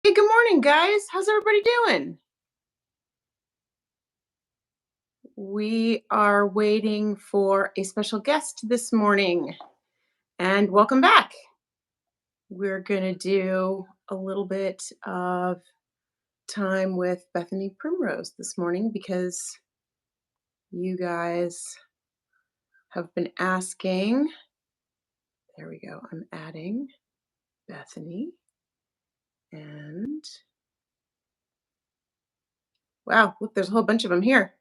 Hey, good morning, guys. How's everybody doing? We are waiting for a special guest this morning, and welcome back. We're going to do a little bit of time with Bethany Primrose this morning because you guys have been asking. There we go. I'm adding Bethany. And wow, look, there's a whole bunch of them here.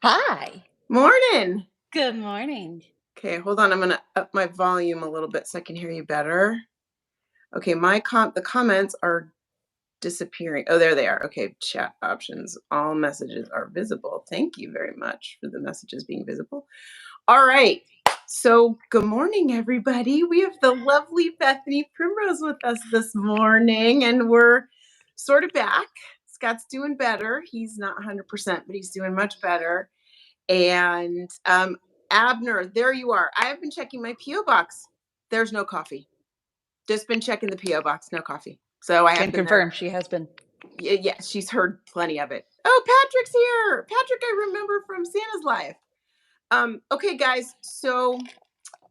Hi. Morning. Good morning. Okay, hold on. I'm going to up my volume a little bit so I can hear you better. Okay, the comments are disappearing. Oh, there they are. Okay, chat options. All messages are visible. Thank you very much for the messages being visible. All right. So, good morning, everybody. We have the lovely Bethany Primrose with us this morning, and we're sort of back. Scott's doing better. He's not 100%, but he's doing much better. And Abner, there you are. I have been checking my P.O. box. There's no coffee. Just been checking the P.O. box, no coffee. So I have Can confirm she has been. Yeah, she's heard plenty of it. Oh, Patrick's here. Patrick, I remember from Santa's Live. Okay, guys. So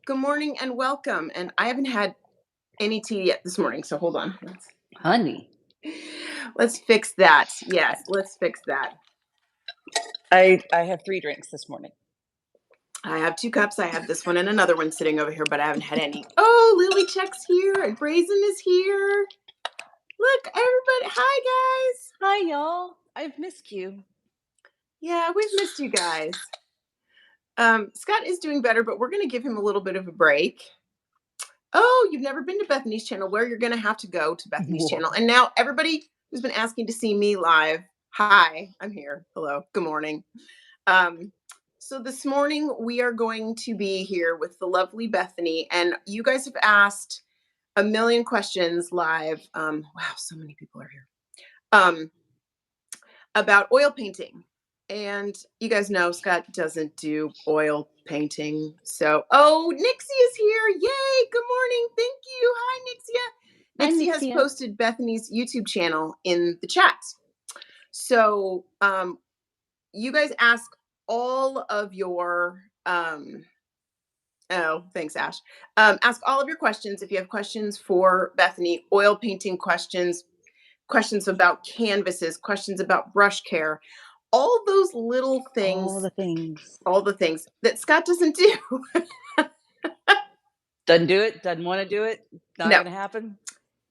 good morning and welcome. And I haven't had any tea yet this morning, so hold on. Honey. Let's fix that. Yes, let's fix that. I have 3 drinks this morning. I have 2 cups. I have this one and another one sitting over here, but I haven't had any. Oh, Lily Check's here and Brazen is here. Look, everybody. Hi, guys. Hi, y'all. I've missed you. Yeah, we've missed you guys. Scott is doing better, but we're going to give him a little bit of a break. Oh, you've never been to Bethany's channel? Where you're going to have to go to Bethany's channel. And now everybody who's been asking to see me live, hi, I'm here. Hello, good morning. So this morning we are going to be here with the lovely Bethany, and you guys have asked a million questions live. Wow, so many people are here. About oil painting. And you guys know Scott doesn't do oil painting. So, oh, Nixie is here. Yay. Good morning. Thank you. Hi, Nixia. Nixie has posted Bethany's YouTube channel in the chat. So, you guys ask all of your, oh, thanks, Ash. Ask all of your questions. If you have questions for Bethany, oil painting questions, questions about canvases, questions about brush care, all those little things, all the things that Scott doesn't do. Doesn't do it, doesn't want to do it, not going to happen.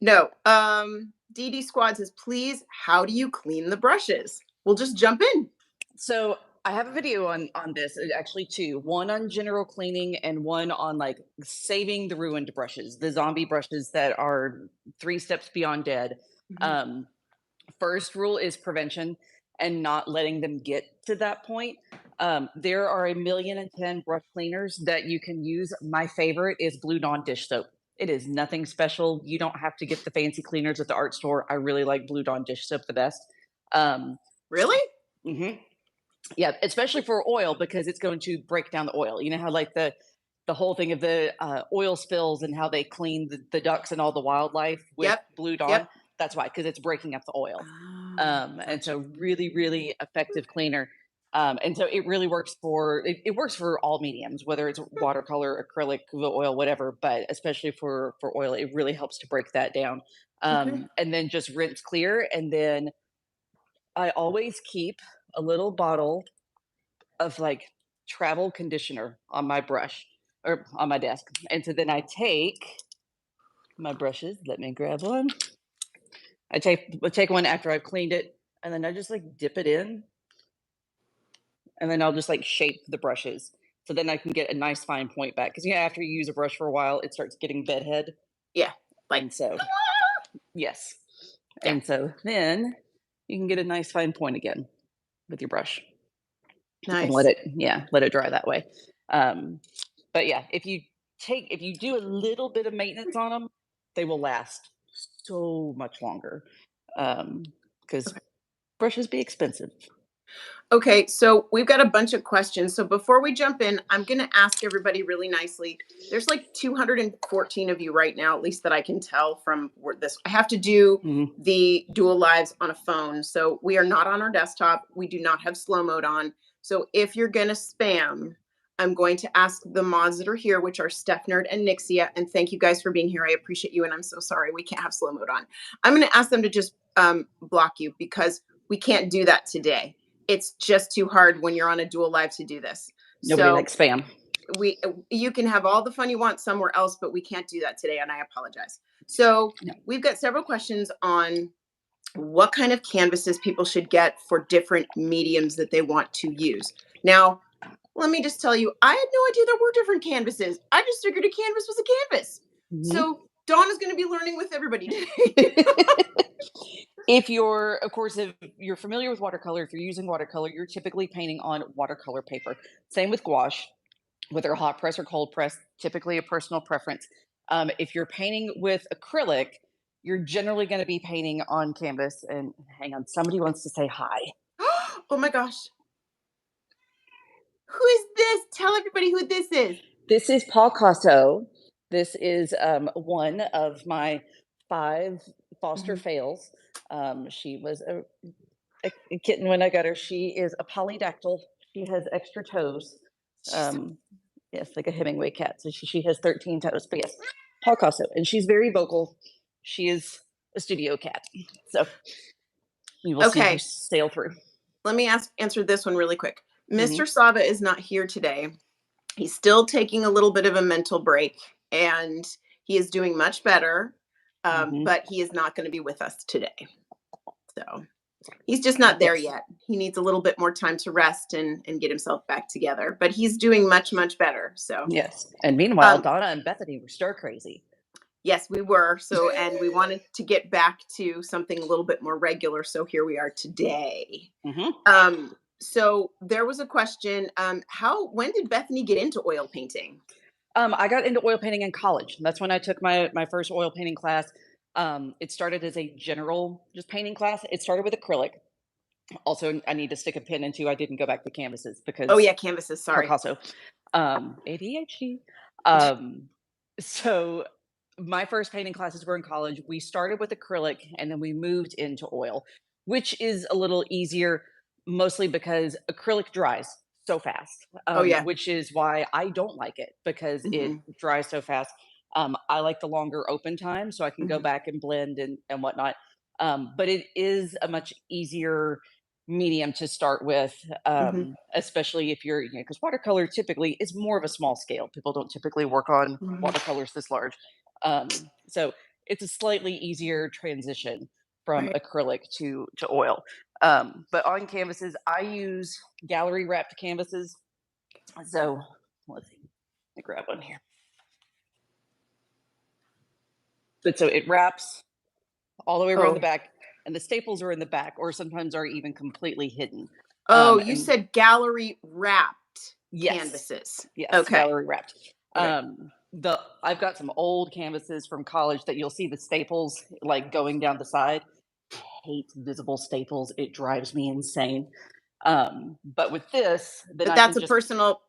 No. DD Squad says, please, how do you clean the brushes? We'll just jump in. So I have a video on this, actually 2, one on general cleaning and one on like saving the ruined brushes, the zombie brushes that are 3 steps beyond dead. First rule is prevention and not letting them get to that point. There are 1,000,010 brush cleaners that you can use. My favorite is Blue Dawn dish soap. It is nothing special. You don't have to get the fancy cleaners at the art store. I really like Blue Dawn dish soap the best. Really? Yeah, especially for oil, because it's going to break down the oil. You know how like the whole thing of the oil spills and how they clean the ducks and all the wildlife with Blue Dawn? That's why, because it's breaking up the oil. And so really, really effective cleaner. And so it really works for, it works for all mediums, whether it's watercolor, acrylic, oil, whatever, but especially for oil, it really helps to break that down. And then just rinse clear. And then I always keep a little bottle of like travel conditioner on my brush or on my desk. And so then I take my brushes, let me grab one. I take one after I've cleaned it, and then I just like dip it in, and then I'll just like shape the brushes. So then I can get a nice fine point back. Because after you use a brush for a while, it starts getting bedhead. Yeah. And so, yes. Yeah. And so then you can get a nice fine point again with your brush. Nice. And let it dry that way. But yeah, if you do a little bit of maintenance on them, they will last so much longer. Because brushes be expensive. Okay, so we've got a bunch of questions. So before we jump in, I'm going to ask everybody really nicely. There's like 214 of you right now, at least that I can tell from this. I have to do the dual lives on a phone. So we are not on our desktop. We do not have slow mode on. So if you're going to spam, I'm going to ask the mods that are here, which are Steph Nerd and Nixia. And thank you guys for being here. I appreciate you. And I'm so sorry we can't have slow mode on. I'm going to ask them to just block you because we can't do that today. It's just too hard when you're on a dual live to do this. Nobody likes spam. You can have all the fun you want somewhere else, but we can't do that today, and I apologize. So we've got several questions on what kind of canvases people should get for different mediums that they want to use. Now, let me just tell you, I had no idea there were different canvases. I just figured a canvas was a canvas. So Donna's going to be learning with everybody today. If you're familiar with watercolor, if you're using watercolor, you're typically painting on watercolor paper. Same with gouache, whether hot press or cold press, typically a personal preference. If you're painting with acrylic, you're generally going to be painting on canvas. And hang on, somebody wants to say hi. Oh my gosh. Who is this? Tell everybody who this is. This is Paul Casso. This is one of my 5 foster fails. She was a kitten when I got her. She is a polydactyl. She has extra toes. Yes, like a Hemingway cat. So she has 13 toes. But yes, Paul Casso. And she's very vocal. She is a studio cat. So you will see her sail through. Let me answer this one really quick. Mr. Sava is not here today. He's still taking a little bit of a mental break, and he is doing much better, but he is not going to be with us today. So he's just not there yet. He needs a little bit more time to rest and get himself back together, but he's doing much, much better. So yes. And meanwhile, Donna and Bethany were stir crazy. Yes, we were. So, and we wanted to get back to something a little bit more regular. So here we are today. So there was a question, when did Bethany get into oil painting? I got into oil painting in college. That's when I took my first oil painting class. It started as a general just painting class. It started with acrylic. Also, I need to stick a pin into, I didn't go back to canvases because canvases, sorry. Also, ADHD. So my first painting classes were in college. We started with acrylic and then we moved into oil, which is a little easier, mostly because acrylic dries so fast. Which is why I don't like it, because it dries so fast. I like the longer open time so I can go back and blend and whatnot. But it is a much easier medium to start with, especially if you're, because watercolor typically is more of a small scale. People don't typically work on watercolors this large. So it's a slightly easier transition from acrylic to oil. But on canvases, I use gallery wrapped canvases. So let's see, let me grab one here. But so it wraps all the way around the back, and the staples are in the back, or sometimes are even completely hidden. You said gallery wrapped canvases. Yes, okay. Gallery wrapped. I've got some old canvases from college that you'll see the staples like going down the side. I hate visible staples. It drives me insane. But with this, that's a personal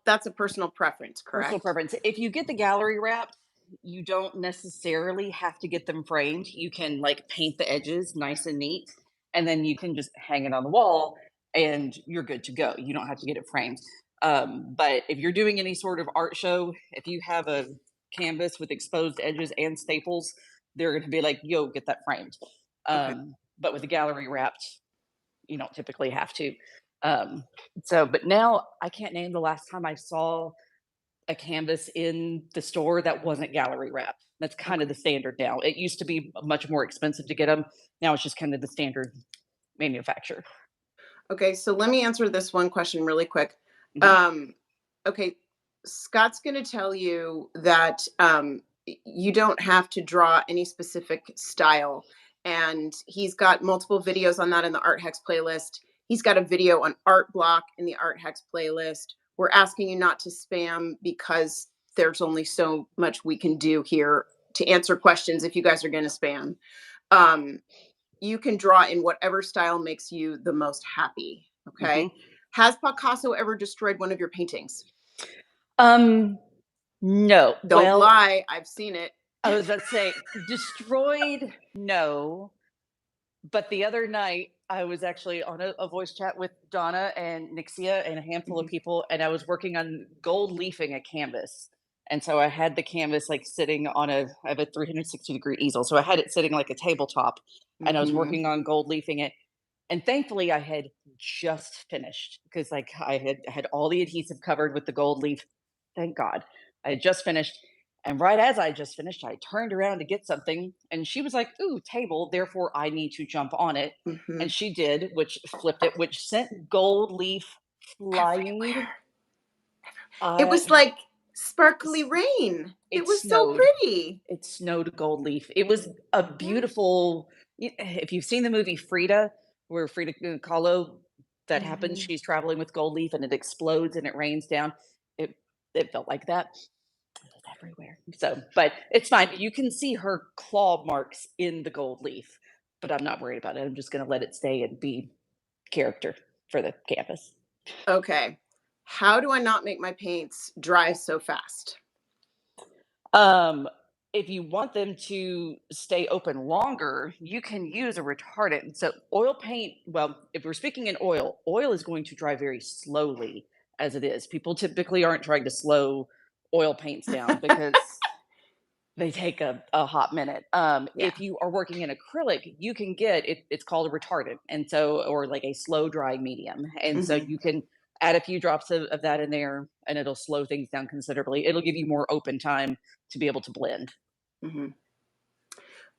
preference, correct? Personal preference. If you get the gallery wrapped, you don't necessarily have to get them framed. You can like paint the edges nice and neat, and then you can just hang it on the wall and you're good to go. You don't have to get it framed. But if you're doing any sort of art show, if you have a canvas with exposed edges and staples, they're going to be like, yo, get that framed. But with the gallery wrapped, you don't typically have to. But now I can't name the last time I saw a canvas in the store that wasn't gallery wrapped. That's kind of the standard now. It used to be much more expensive to get them. Now it's just kind of the standard manufacturer. Okay, so let me answer this one question really quick. Okay, Scott's going to tell you that you don't have to draw any specific style. And he's got multiple videos on that in the Art Hex playlist. He's got a video on art block in the Art Hex playlist. We're asking you not to spam because there's only so much we can do here to answer questions if you guys are going to spam. You can draw in whatever style makes you the most happy. Okay. Has Picasso ever destroyed one of your paintings? No. Don't Well, lie. I've seen it. I was about to say destroyed, no. But the other night, I was actually on a voice chat with Donna and Nixia and a handful of Mhm. people, and I was working on gold leafing a canvas. And so I had the canvas like sitting on I have a 360-degree easel. So I had it sitting like a tabletop, and I was Mhm. working on gold leafing it. And thankfully, I had just finished because like I had all the adhesive covered with the gold leaf. Thank God, I had just finished. And right as I just finished, I turned around to get something, and she was like, "Ooh, table. Therefore, I need to jump on it." And Mhm. she did, which flipped it, which sent gold leaf flying. Everywhere. It Uh, was like sparkly rain. It it was so snowed. pretty. It snowed gold leaf. It was a Yeah. beautiful. If you've seen the movie Frida, where Frida Kahlo, that happens, Mhm. she's traveling with gold leaf and it explodes and it rains down. It it felt like that. It was everywhere. So, but it's fine. You can see her claw marks in the gold leaf, but I'm not worried about it. I'm just going to let it stay and be character for the canvas. Okay. How do I not make my paints dry so fast? Um, if you want them to stay open longer, you can use a retardant. So oil paint, well, if we're speaking in oil, oil is going to dry very slowly as it is. People typically aren't trying to slow oil paints down because they take a hot minute. Yeah. If you are working in acrylic, you can get it, it's called a retardant. And so, or like a slow dry medium. And so Mhm. you can add a few drops of that in there and it'll slow things down considerably. It'll give you more open time to be able to blend. Mhm.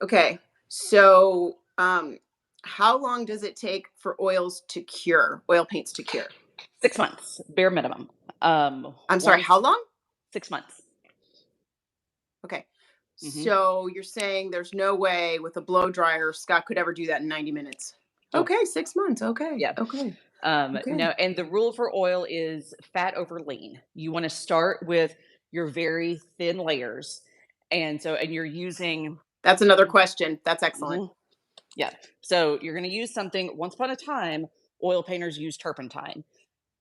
Okay. So, how long does it take for oils to cure? Oil paints to cure? 6 months, bare minimum. I'm sorry, how Once long? 6 months. Okay. Hmm. So you're saying there's no way with a blow dryer Scott could ever do that in 90 minutes. Oh, Okay, 6 months. Okay. yeah. Okay. No, Okay. and the rule for oil is fat over lean. You want to start with your very thin layers. And so, and you're using, That's another question. That's excellent. mhm, yeah. So you're going to use something. Once upon a time, oil painters used turpentine.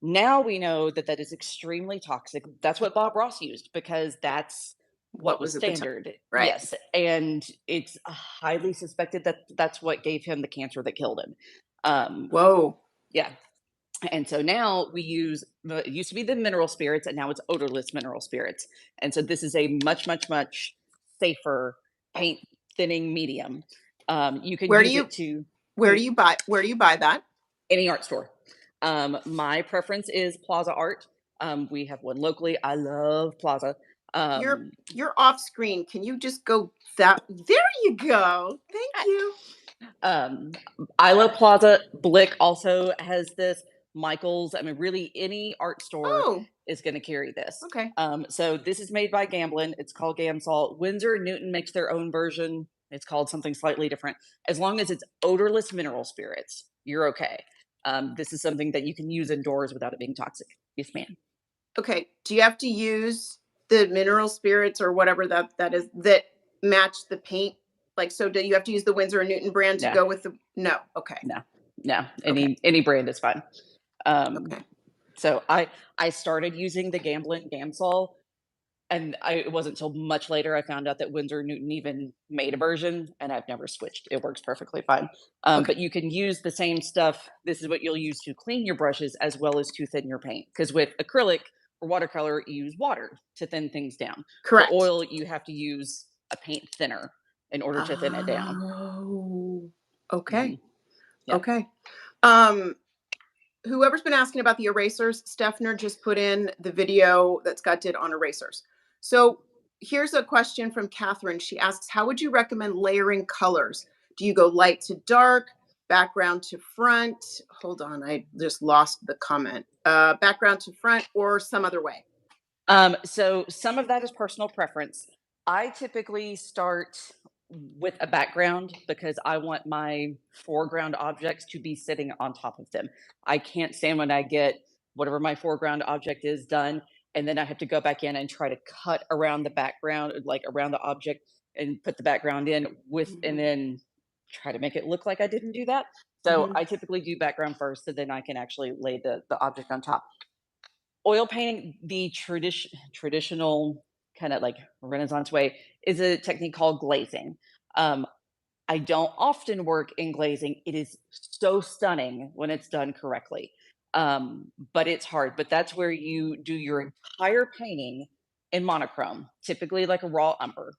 Now we know that that is extremely toxic. That's what Bob Ross used because that's what What was was at the time? standard. Right. Yes, and it's highly suspected that that's what gave him the cancer that killed him. Um, Whoa. yeah, and so now we use it used to be the mineral spirits, and now it's odorless mineral spirits. And so this is a much safer paint thinning medium. You can Where do use you it to where hmm, do you buy that? any art store. My preference is Plaza Art. We have one locally. I love Plaza. You're Um, you're off screen. Can you just go that there you go. Thank you. um, I love Plaza. Blick also has this. Michaels. I mean, really, any art store Oh, is going to carry this. okay. So this is made by Gamblin. It's called Gamsol. Windsor and Newton makes their own version. It's called something slightly different. As long as it's odorless mineral spirits, you're okay. This is something that you can use indoors without it being toxic. Yes, ma'am. Okay. Do you have to use the mineral spirits or whatever that is that match the paint? Like, so do you have to use the Windsor and Newton brand to No, go with the no. Okay. no, no. Okay. Any brand is fine. Um, Okay. so I started using the Gamblin Gamsol, and it wasn't until much later I found out that Windsor Newton even made a version, and I've never switched. It works perfectly fine. Okay. But you can use the same stuff. This is what you'll use to clean your brushes as well as to thin your paint. Because with acrylic or watercolor, you use water to thin things down. For Correct. oil, you have to use a paint thinner in order to thin it down. Oh. Okay. Hmm. Yeah. Okay. Um Whoever's been asking about the erasers, Stefner just put in the video that Scott did on erasers. So here's a question from Catherine. She asks, how would you recommend layering colors? Do you go light to dark, background to front? Hold on, I just lost the comment. Background to front or some other way? So some of that is personal preference. I typically start with a background because I want my foreground objects to be sitting on top of them. I can't stand when I get whatever my foreground object is done, and then I have to go back in and try to cut around the background, like around the object, and put the background in with, and Mhm. then try to make it look like I didn't do that. So Mhm. I typically do background first, so then I can actually lay the object on top. Oil painting, the traditional kind of like Renaissance way, is a technique called glazing. Um, I don't often work in glazing. It is so stunning when it's done correctly. But it's hard. But that's where you do your entire painting in monochrome, typically like a raw umber,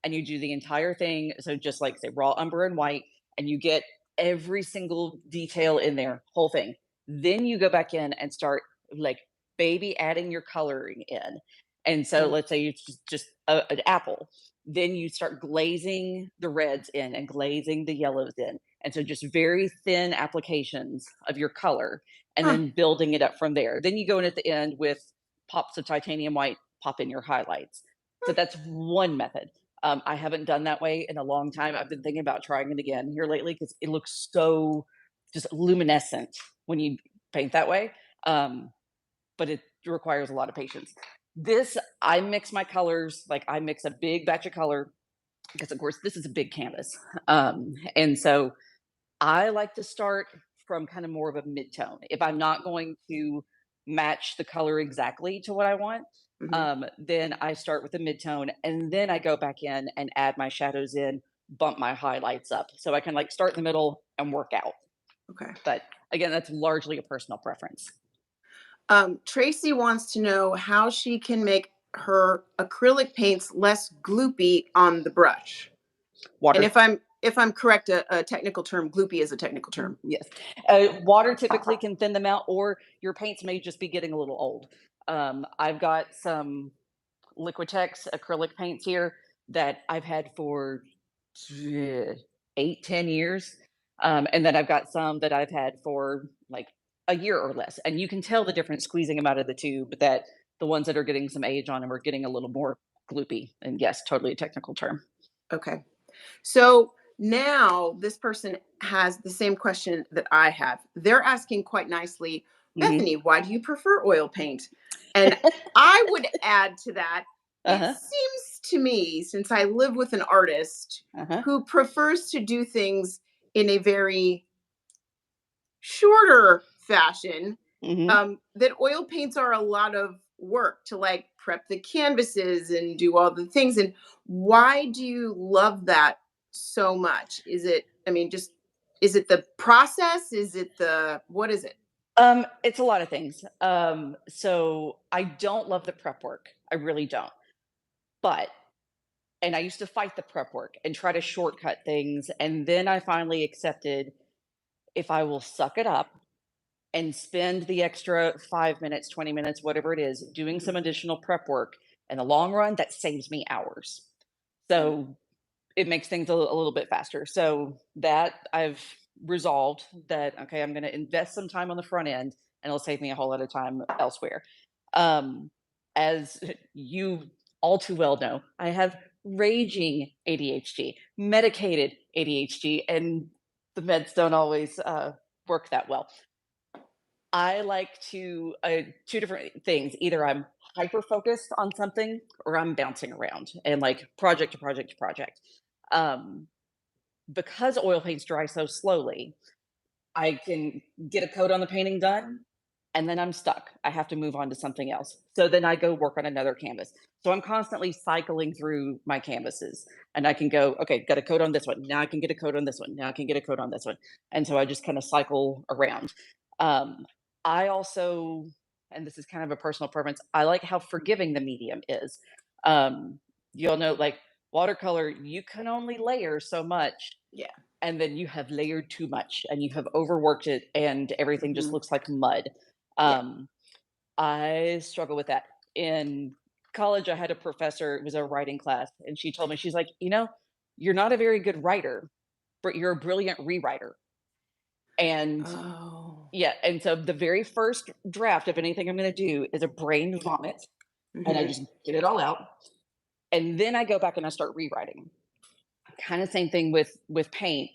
and you do the entire thing. So just like say raw umber and white, and you get every single detail in there, whole thing. Then you go back in and start like baby adding your coloring in. And so Okay. let's say it's just an apple. Then you start glazing the reds in and glazing the yellows in. And so just very thin applications of your color and Huh. then building it up from there. Then you go in at the end with pops of titanium white, pop in your highlights. So that's one method. I haven't done that way in a long time. I've been thinking about trying it again here lately because it looks so just luminescent when you paint that way. But it requires a lot of patience. This, I mix my colors, like I mix a big batch of color because, of course, this is a big canvas. And so I like to start from kind of more of a mid-tone. If I'm not going to match the color exactly to what I want, Mhm. then I start with a mid-tone and then I go back in and add my shadows in, bump my highlights up. So I can like start in the middle and work out. Okay. But again, that's largely a personal preference. Tracy wants to know how she can make her acrylic paints less gloopy on the brush. And Water. if I'm correct, a technical term, gloopy is a technical term. Yes. Water typically can thin them out, or your paints may just be getting a little old. I've got some Liquitex acrylic paints here that I've had for 8, 10 years. And then I've got some that I've had for like a year or less. And you can tell the difference squeezing them out of the tube, that the ones that are getting some age on them are getting a little more gloopy. And yes, totally a technical term. Okay. So now this person has the same question that I have. They're asking quite nicely, Hmm. Bethany, why do you prefer oil paint? And I would add to that, Uh it huh. seems to me, since I live with an artist Uh huh. who prefers to do things in a very shorter fashion, Hmm. that oil paints are a lot of work to like prep the canvases and do all the things. And why do you love that so much? Is it, I mean, just, is it the process? Is it the, what is it? It's a lot of things. So I don't love the prep work. I really don't. But and I used to fight the prep work and try to shortcut things. And then I finally accepted, if I will suck it up and spend the extra 5 minutes, 20 minutes, whatever it is, doing some Mhm. additional prep work in the long run, that saves me hours. So it makes things a little bit faster. So that I've resolved that, okay, I'm going to invest some time on the front end and it'll save me a whole lot of time elsewhere. Um, as you all too well know, I have raging ADHD, medicated ADHD, and the meds don't always work that well. I like to two different things. Either I'm hyper focused on something or I'm bouncing around and like project to project to project. Um, because oil paints dry so slowly, I can get a coat on the painting done and then I'm stuck. I have to move on to something else. So then I go work on another canvas. So I'm constantly cycling through my canvases and I can go, okay, got a coat on this one. Now I can get a coat on this one. Now I can get a coat on this one. And so I just kind of cycle around. Um, I also, and this is kind of a personal preference, I like how forgiving the medium is. Um, you'll know, like watercolor, you can only layer so much Yeah. and then you have layered too much and you have overworked it and everything just Hmm. looks like mud. Yeah. um, I struggle with that. In college I had a professor, it was a writing class, and she told me, she's like, you're not a very good writer, but you're a brilliant rewriter. And Oh. yeah, and so the very first draft of anything I'm going to do is a brain vomit, and I Hmm. just get it all out, and then I go back and I start rewriting. Kind of same thing with paint.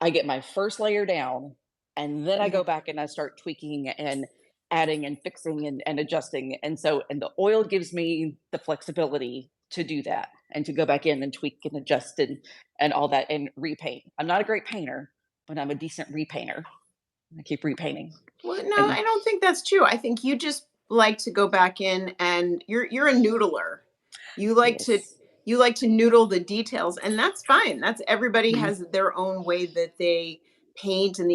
I get my first layer down, and then I Hmm. go back and I start tweaking and adding and fixing and adjusting. And so, and the oil gives me the flexibility to do that and to go back in and tweak and adjust and all that and repaint. I'm not a great painter, but I'm a decent repainter. I keep repainting. Well, no, I don't think that's true. I think you just like to go back in and you're a noodler. You like to Yes. you like to noodle the details, and that's fine. That's everybody Mhm. has their own way that they paint and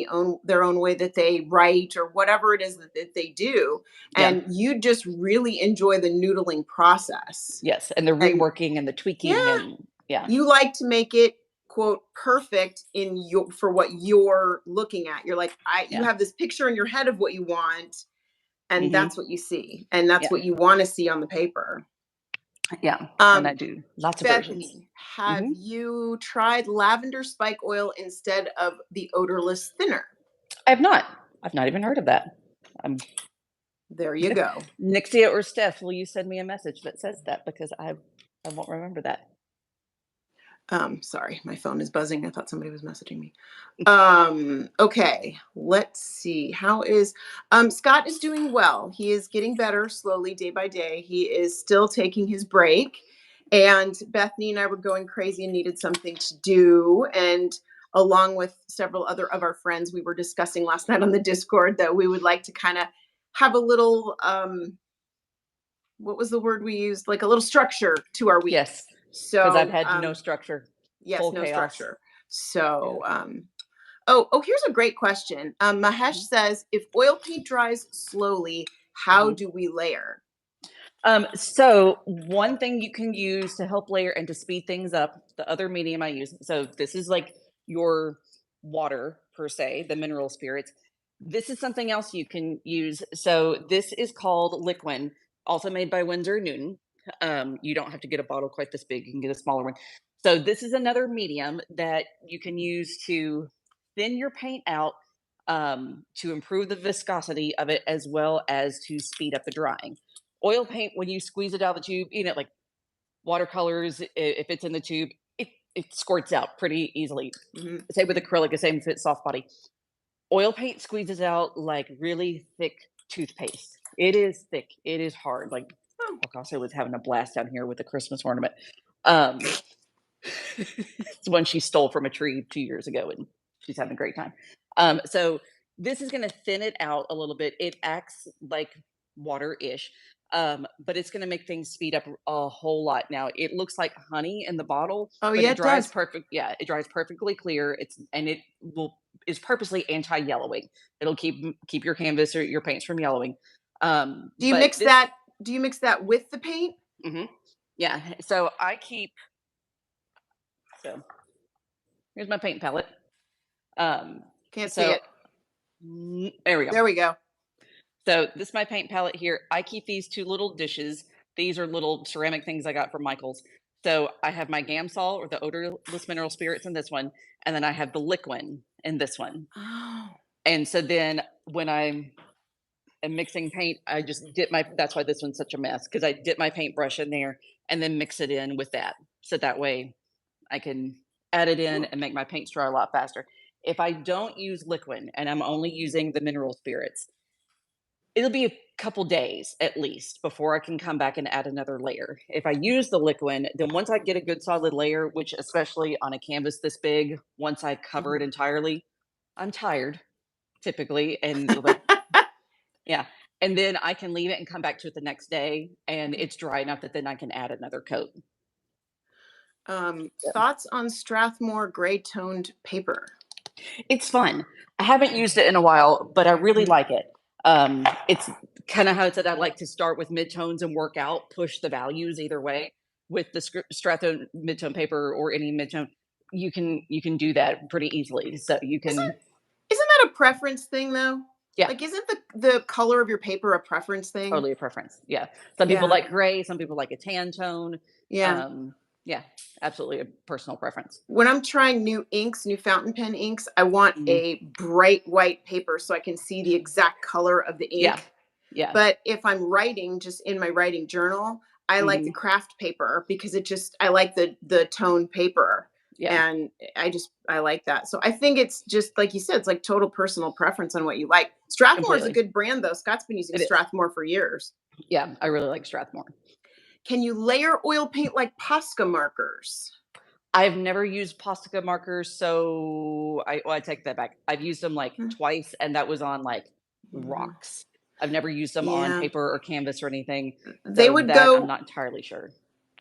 their own way that they write or whatever it is that they do. Yeah. And you just really enjoy the noodling process. Yes, and the And reworking and the yeah, tweaking and yeah. you like to make it quote perfect in your for what you're looking at. You're like, you Yeah. have this picture in your head of what you want, and Mhm. that's what you see, and that's Yeah. what you want to see on the paper. Yeah, and I um do lots of versions. Bethany, have Mhm. you tried lavender spike oil instead of the odorless thinner? I have not. I've not even heard of that. There you go. Nixia or Steph, will you send me a message that says that because I won't remember that. Sorry, my phone is buzzing. I thought somebody was messaging me. Okay, let's see. How is Scott is doing well. He is getting better slowly day by day. He is still taking his break. And Bethany and I were going crazy and needed something to do. And along with several other of our friends, we were discussing last night on the Discord that we would like to kind of have a little what was the word we used? Like a little structure to our week. Yes, because I've So had no structure, yes, full no chaos. structure. Yeah. So, here's a great question. Mahesh Mhm. says, if oil paint dries slowly, how Mhm. do we layer? So one thing you can use to help layer and to speed things up, the other medium I use. So this is like your water per se, the mineral spirits. This is something else you can use. So this is called Liquin, also made by Winsor and Newton. You don't have to get a bottle quite this big; you can get a smaller one. So this is another medium that you can use to thin your paint out, to improve the viscosity of it as well as to speed up the drying. Oil paint, when you squeeze it out of the tube, like watercolors, if it's in the tube, it squirts out pretty easily. Mm-hmm. Same with acrylic, same if it's soft body. Oil paint squeezes out like really thick toothpaste. It is thick. It is hard. Like Picasso was having a blast down here with the Christmas ornament. Um, it's one she stole from a tree 2 years ago, and she's having a great time. So this is going to thin it out a little bit. It acts like water-ish, but it's going to make things speed up a whole lot. Now it looks like honey in the bottle, Oh, but yeah, it it dries does. perfect. Yeah, it dries perfectly clear. It will is purposely anti-yellowing. It'll keep your canvas or your paints from yellowing. Do you But mix this, that? Do you mix that with the paint? mhm, yeah. So I keep. So here's my paint palette. Um, Can't see so it. there we go. There we go. So this is my paint palette here. I keep these two little dishes. These are little ceramic things I got from Michael's. So I have my Gamsol or the odorless mineral spirits in this one, and then I have the Liquin in this one. Oh. And so then when I'm mixing paint, I just dip my. That's why this one's such a mess because I dip my paintbrush in there and then mix it in with that. So that way I can add it in and make my paints dry a lot faster. If I don't use Liquin and I'm only using the mineral spirits, it'll be a couple days at least before I can come back and add another layer. If I use the Liquin, then once I get a good solid layer, which especially on a canvas this big, once I cover it Mhm. entirely, I'm tired typically and like yeah. And then I can leave it and come back to it the next day and it's dry enough that then I can add another coat. Thoughts on Strathmore gray toned paper? It's fun. I haven't used it in a while, but I really like it. It's kind of how it said I like to start with midtones and work out, push the values either way. With the Strathmore midtone paper or any midtone, you can do that pretty easily. So you Isn't can, isn't that a preference thing though? yeah, Like, isn't the color of your paper a preference thing? totally a preference. Yeah, some people Yeah. like gray, some people like a tan tone. Yeah. Um, yeah, absolutely a personal preference. When I'm trying new inks, new fountain pen inks, I want Mhm. a bright white paper so I can see the exact color of the Yeah, ink. yeah. But if I'm writing just in my writing journal, I like the Hmm. craft paper because I like the toned paper. Yeah, And I like that. So I think it's just like you said, it's like total personal preference on what you like. Strathmore is a completely. good brand though. Scott's been using It is. Strathmore for years. Yeah, I really like Strathmore. Can you layer oil paint like Posca markers? I've never used Postica markers, so I take that back. I've used them like twice, and that was on like Mhm. rocks. I've never used them on Yeah. paper or canvas or anything, They so would that I'm go not entirely sure.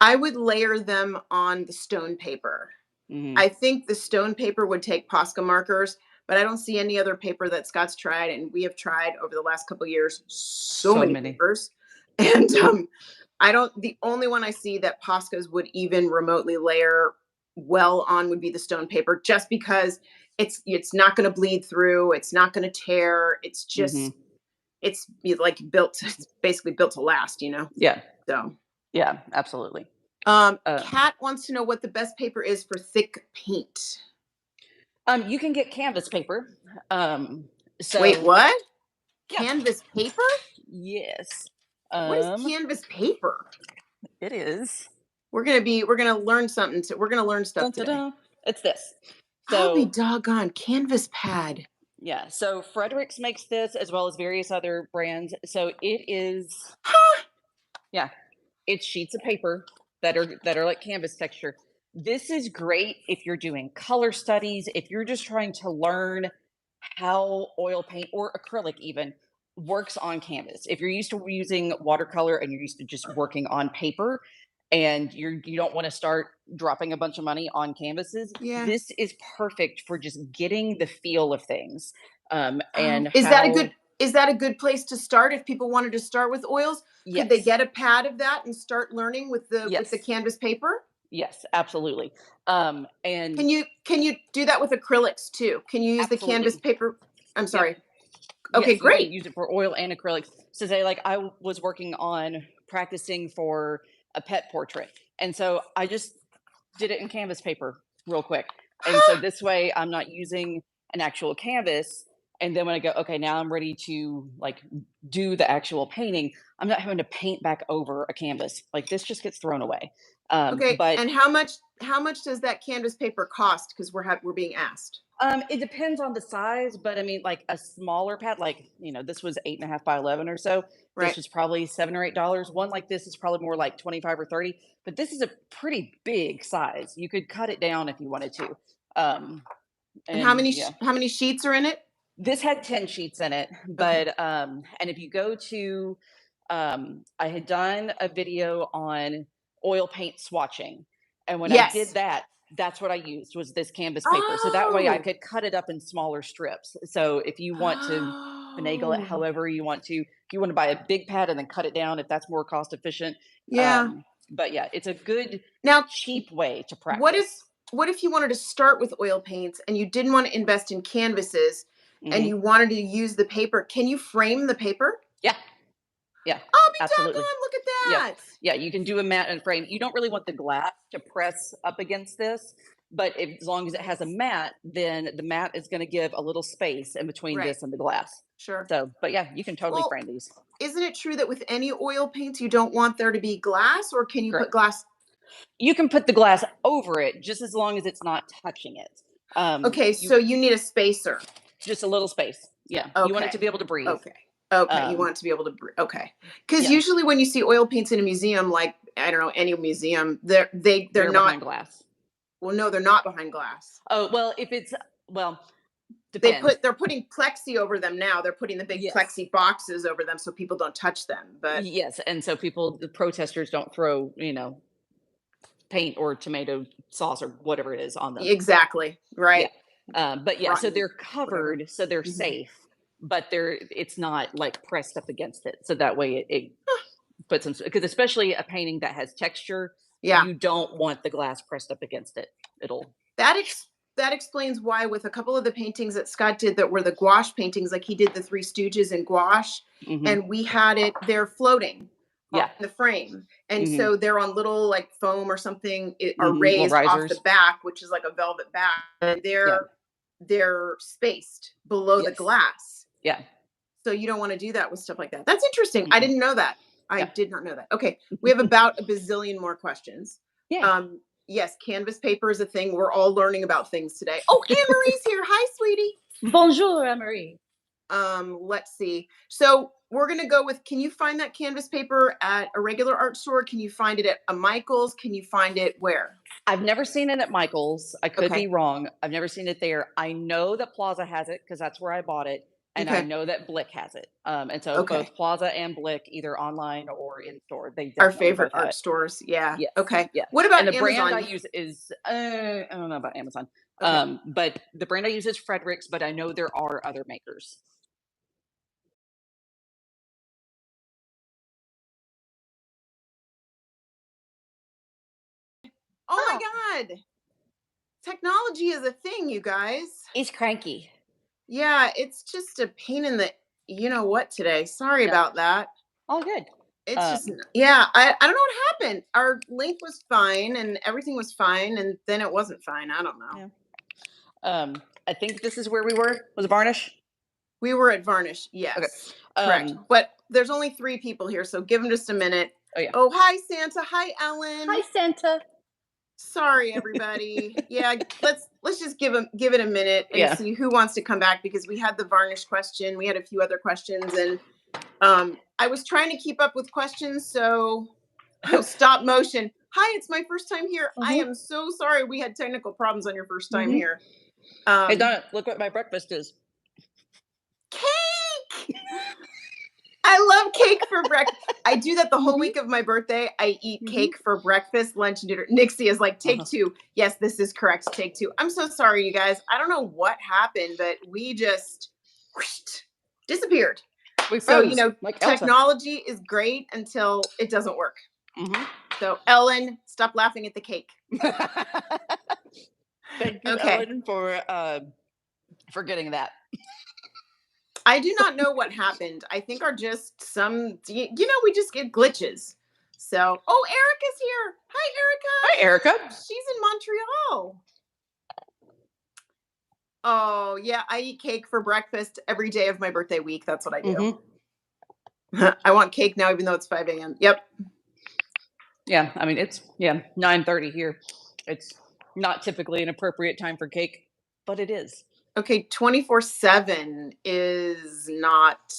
I would layer them on the stone paper. Mhm. I think the stone paper would take Posca markers, but I don't see any other paper that Scott's tried, and we have tried over the last couple years so So many many. papers. And I don't the only one I see that Poscas would even remotely layer well on would be the stone paper, just because it's not going to bleed through, it's not going to tear, it's just Mhm. it's like built it's basically built to last, you know. Yeah. So Yeah, absolutely. Kat wants to know what the best paper is for thick paint. You can get canvas paper. Um, Wait, so what? yeah, Canvas paper? yes. What is Um, canvas paper? it is. We're gonna learn something. We're gonna learn stuff Dun, today. It's this. I'll be So doggone canvas pad. yeah, so Fredericks makes this as well as various other brands. So it is, Huh? yeah, it's sheets of paper that are like canvas texture. This is great if you're doing color studies, if you're just trying to learn how oil paint or acrylic even works on canvas. If you're used to using watercolor and you're used to just working on paper and you don't want to start dropping a bunch of money on canvases, Yeah. this is perfect for just getting the feel of things. And Is how that a good place to start if people wanted to start with oils? Could they yes, get a pad of that and start learning with the yes, canvas paper? yes, absolutely. And Can you do that with acrylics too? Can you use the canvas absolutely. paper? I'm Yep. sorry. Okay, Yes, you can great. use it for oil and acrylics. So say like was working on practicing for a pet portrait. And so I just did it in canvas paper real quick. And so this way I'm not using an actual canvas. And then when I go, okay, now I'm ready to like do the actual painting, I'm not having to paint back over a canvas. Like this just gets thrown away. Okay, But and how much does that canvas paper cost? Because we're being asked. It depends on the size, but I mean, like a smaller pad, like this was 8.5 by 11 or so. This Right. was probably $7 or $8. One like this is probably more like 25 or 30, but this is a pretty big size. You could cut it down if you wanted to. Um, And how and many yeah, how many sheets are in it? this had 10 sheets in it, Okay. but and if you go to I had done a video on oil paint swatching. And when I did Yes. that, that's what I used was this canvas paper. So that way I Oh. could cut it up in smaller strips. So if you want to finagle it Oh. however you want to, if you want to buy a big pad and then cut it down, if that's more cost efficient. Yeah. But yeah, it's a good Now, cheap way to what if practice. what if you wanted to start with oil paints and you didn't want to invest in canvases and Hmm. you wanted to use the paper? Can you frame the paper? Yeah, yeah, I'll be absolutely. doggone, look at Yeah. that. Yeah, you can do a mat and frame. You don't really want the glass to press up against this, but as long as it has a mat, then the mat is going to give a little space in between Right. this and the glass. Sure. So, but yeah, you can totally Well, frame these. isn't it true that with any oil paints you don't want there to be glass, or can you put Correct. glass? You can put the glass over it just as long as it's not touching it. Okay, You so you need a spacer. just a little space. Yeah, you want it to Okay. be able to breathe. Okay. Okay. You Um, want it to be able to okay. Because yeah, usually when you see oil paints in a museum, like I don't know, any museum, they're they're not behind glass. well, no, they're not behind glass. Oh well, if it's well, depends. They're putting plexi over them now. They're putting the big Yes. plexi boxes over them so people don't touch them. But Yes, and so the protesters don't throw, paint or tomato sauce or whatever it is on them. exactly, Yeah. right. But yeah, so Rotten they're whatever. covered, so they're Mhm. safe, but it's not like pressed up against it. So that way it puts them, because especially a painting that has texture, Yeah. you don't want the glass pressed up against it. It'll, That that explains why with a couple of the paintings that Scott did that were the gouache paintings, like he did the Three Stooges in gouache, hmm and we had they're floating on yeah, the frame. And hmm so they're on little like foam or something are little raised off the risers. back, which is like a velvet back, and Yeah, they're spaced below the yes, glass. yeah, So you don't want to do that with stuff like that. That's interesting. I mm-mm. didn't know that. I Yeah, did not know that. Okay, we have about a bazillion more questions. yeah. Um, yes, canvas paper is a thing. We're all learning about things today. Oh, Anne Marie's here. Hi, sweetie. Bonjour, Anne-Marie. Let's see. So we're gonna go with, can you find that canvas paper at a regular art store? Can you find it at a Michael's? Can you find it where? I've never seen it at Michael's. I could be Okay. wrong. I've never seen it there. I know that Plaza has it because that's where I bought it, and I Okay. know that Blick has it. And so Okay. both Plaza and Blick, either online or in store, they Our definitely favorite both have art it. stores. Yeah. Yes, Okay. yeah. What And about the brand I Amazon? use is I don't know about Amazon. Okay. But the brand I use is Frederick's, but I know there are other makers. Oh my God. Technology is a thing, you guys. He's cranky. Yeah, it's just a pain in the you know what today. Sorry Yeah, about that. all good. It's just Um, yeah, I don't know what happened. Our link was fine and everything was fine and then it wasn't fine. I don't know. yeah. I think this is where we were. Was it Varnish? We were at Varnish. Okay. Yes. Correct. But there's only 3 people here, so give them just a minute. Oh yeah. Oh, hi Santa. Hi Ellen. Hi, Santa. Sorry everybody. Yeah, let's just give it a minute and Yeah. see who wants to come back because we had the Varnish question. We had a few other questions and I was trying to keep up with questions, so stop motion. Hi, it's my first time here. I am so sorry we had technical problems on your first time here. Hey, Donna, look what my breakfast is. Cake! I love cake for breakfast. I do that the whole week of my birthday. I eat cake for breakfast, lunch, and dinner. Nixie is like, take 2. Yes, this is correct. Take 2. I'm so sorry, you guys. I don't know what happened, but we just whoosh, disappeared. We So, froze, like Elsa. technology is great until it doesn't work. So, Ellen, stop laughing at the cake. Thank you, Ellen, for getting that. I do not know what happened. I think are just some, we just get glitches. So, oh, Erica's here. Hi, Erica. Hi, Erica. She's in Montreal. Oh, yeah. I eat cake for breakfast every day of my birthday week. That's what I do. I want cake now, even though it's 5 a.m. Yep. Yeah. I mean, it's 9:30 here. It's not typically an appropriate time for cake, but it is. Okay, 24/7 is not.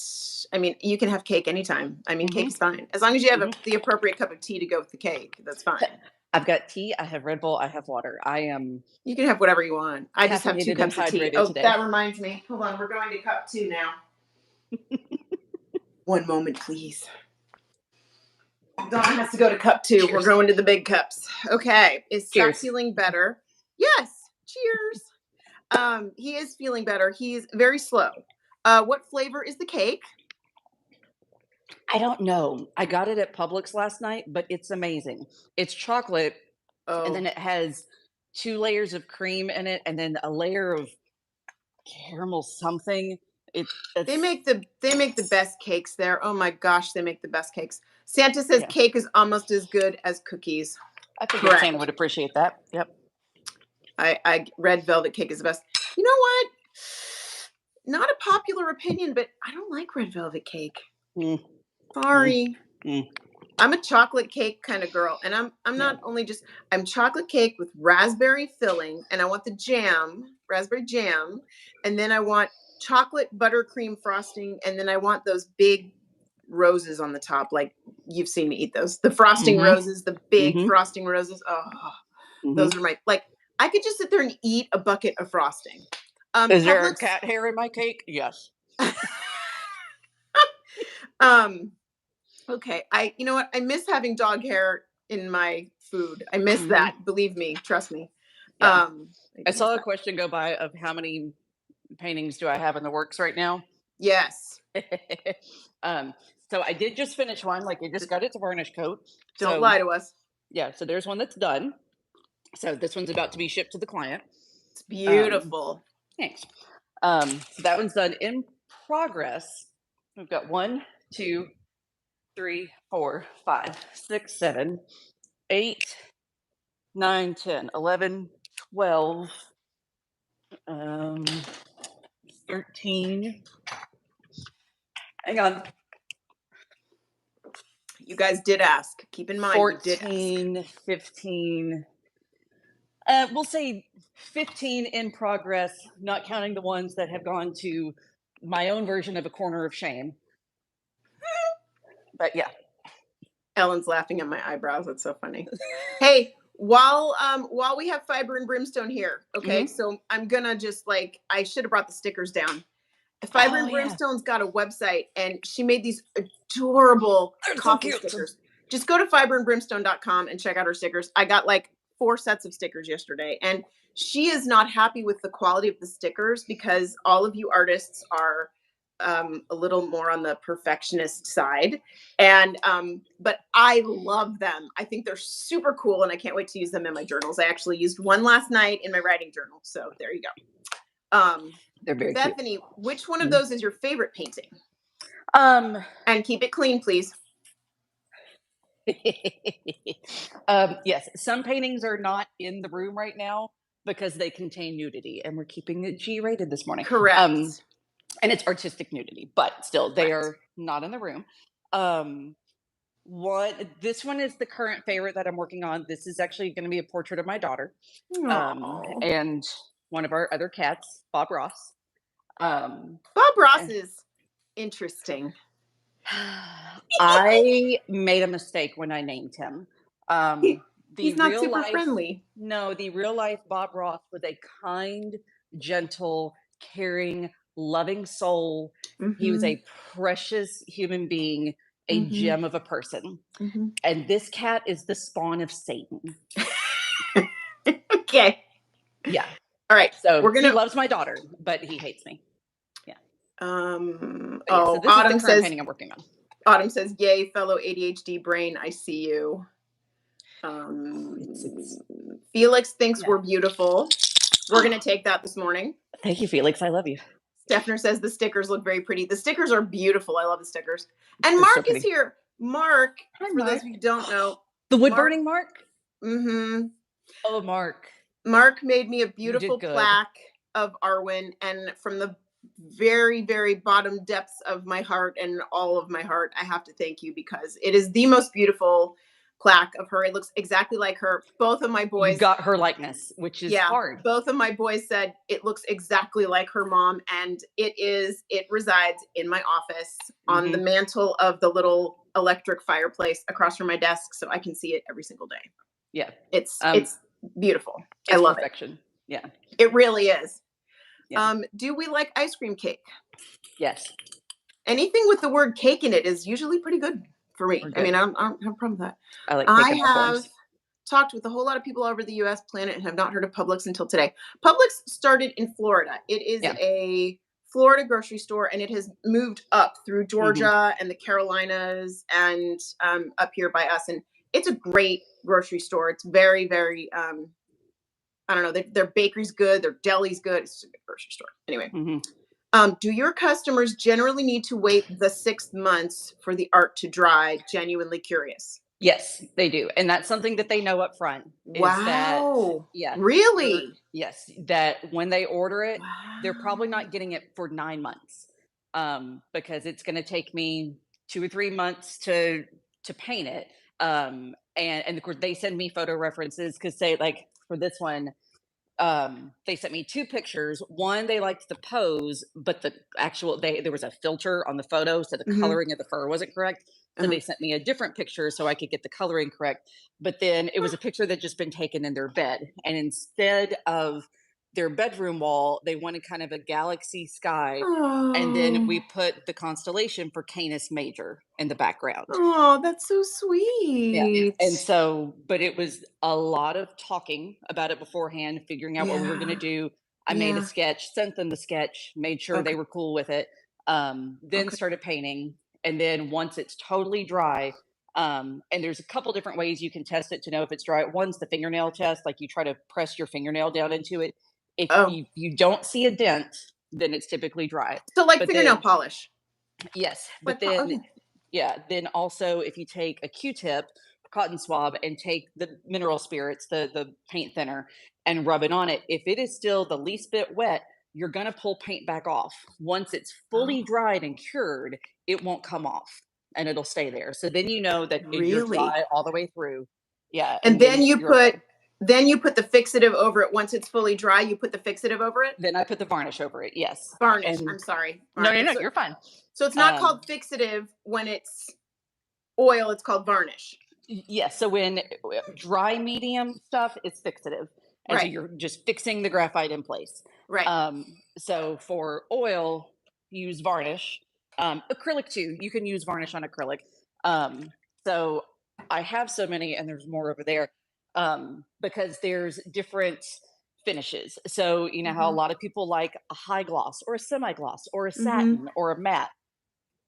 I mean, you can have cake anytime. I mean, cake is fine as long as you have the appropriate cup of tea to go with the cake. That's fine. I've got tea. I have Red Bull. I have water. I am. You can have whatever you want. I just have 2 cups of tea. Oh, today. that reminds me. Hold on, we're going to cup 2 now. One moment, please. Dawn has to go to cup 2. Cheers. We're going to the big cups. Okay, is Scott feeling better? Yes. Cheers. He is feeling better. He's very slow. What flavor is the cake? I don't know. I got it at Publix last night, but it's amazing. It's chocolate, and then it has 2 layers of cream in it, and then a layer of caramel something. They make the best cakes there. Oh my gosh, they make the best cakes. Santa says cake is almost as good as cookies. I think Santa would appreciate that. Yep. I red velvet cake is the best. You know what? Not a popular opinion, but I don't like red velvet cake. Sorry. I'm a chocolate cake kind of girl, and I'm not only just I'm chocolate cake with raspberry filling, and I want the jam, raspberry jam, and then I want chocolate buttercream frosting, and then I want those big roses on the top, like you've seen me eat those. The frosting roses, the big frosting roses. Oh, those are my I could just sit there and eat a bucket of frosting. Is there a cat hair in my cake? Yes. Okay. You know what? I miss having dog hair in my food. I miss that. Believe me. Trust me. Yeah. I saw a question go by of how many paintings do I have in the works right now? Yes. So I did just finish one. Like I just got its varnish coat. Don't lie to us. Yeah. So there's one that's done. So this one's about to be shipped to the client. It's beautiful. Thanks. So that one's done. In progress, we've got 1, 2, 3, 4, 5, 6, 7, 8, 9, 10, 11, 12, 13. Hang on. You guys did ask. Keep in mind, 14, 15. We'll say 15 in progress, not counting the ones that have gone to my own version of a corner of shame. But yeah. Ellen's laughing at my eyebrows. That's so funny. Hey, while we have Fiber and Brimstone here, okay, so I'm gonna just I should have brought the stickers down. Fiber and Brimstone's got a website, and she made these adorable coffee stickers. Just go to fiberandbrimstone.com and check out her stickers. I got 4 sets of stickers yesterday, and she is not happy with the quality of the stickers because all of you artists are a little more on the perfectionist side, and but I love them. I think they're super cool, and I can't wait to use them in my journals. I actually used one last night in my writing journal, so there you go. They're very Bethany, cute. which one of those is your favorite painting? And keep it clean, please. Yes, some paintings are not in the room right now because they contain nudity, and we're keeping it G-rated this morning. Correct. And it's artistic nudity, but still, they are not in the room. This one is the current favorite that I'm working on. This is actually going to be a portrait of my daughter, and one of our other cats, Bob Ross. Bob Ross is interesting. I made a mistake when I named him. He's not super friendly. No, the real life Bob Ross was a kind, gentle, caring, loving soul. He was a precious human being, a gem of a person. And this cat is the spawn of Satan. Okay. Yeah. All right. So he loves my daughter, but he hates me. Yeah. So this is the current painting I'm working on. Autumn says, "Yay, fellow ADHD brain, I see you." Felix thinks we're beautiful. We're going to take that this morning. Thank you, Felix. I love you. Stephner says the stickers look very pretty. The stickers are beautiful. I love the stickers. And Mark is here. Mark, for those of you who don't know. The wood burning Mark? Mm-hmm. Oh, Mark. Mark made me a beautiful plaque of Arwen, and from the very, very bottom depths of my heart and all of my heart, I have to thank you because it is the most beautiful plaque of her. It looks exactly like her. Both of my boys got her likeness, which is hard. Both of my boys said it looks exactly like her mom, and it resides in my office on the mantle of the little electric fireplace across from my desk, so I can see it every single day. Yeah. It's beautiful. I love perfection. It. Yeah. It really is. Yeah. Do we like ice cream cake? Yes. Anything with the word cake in it is usually pretty good for me. I mean, I don't have a problem with that. I like cake. I have talked with a whole lot of people all over the U.S. planet and have not heard of Publix until today. Publix started in Florida. It is a Florida grocery store, and it has moved up through Georgia and the Carolinas and up here by us. And it's a great grocery store. It's very, very, I don't know, their bakery's good, their deli's good. It's just a good grocery store. Anyway, do your customers generally need to wait the 6 months for the art to dry? Genuinely curious. Yes, they do. And that's something that they know up front. Wow. Yeah. Really? Yes. That when they order it, they're probably not getting it for 9 months because it's going to take me 2 or 3 months to paint it. And of course, they send me photo references because for this one, they sent me 2 pictures. One, they liked the pose, but the actual there was a filter on the photo, so the coloring of the fur wasn't correct. So they sent me a different picture so I could get the coloring correct. But then it was a picture that just been taken in their bed, and instead of their bedroom wall, they wanted kind of a galaxy sky, and then we put the constellation for Canis Major in the background. Oh, that's so sweet. Yeah. And so, but it was a lot of talking about it beforehand, figuring out what we were going to do. I made a sketch, sent them the sketch, made sure they were cool with it, then started painting. And then once it's totally dry, and there's a couple different ways you can test it to know if it's dry. One's the fingernail test, like you try to press your fingernail down into it. If you don't see a dent, then it's typically dry. So fingernail polish. Yes. But then, then also if you take a Q-tip, cotton swab, and take the mineral spirits, the paint thinner, and rub it on it, if it is still the least bit wet, you're going to pull paint back off. Once it's fully dried and cured, it won't come off and it'll stay there. So then you know that you're dry all the way through. Yeah. And then you put Then you put the fixative over it. Once it's fully dry, you put the fixative over it? Then I put the varnish over it, yes. Varnish, And I'm sorry. no, Varnish. you're fine. So it's not called fixative when it's oil, it's called varnish. Yes, so when dry medium stuff, it's fixative. And so you're just fixing the graphite in place. Right. So for oil, use varnish. Acrylic too, you can use varnish on acrylic. So I have so many, and there's more over there, because there's different finishes. So you know how a lot of people like a high gloss or a semi-gloss or a satin or a matte.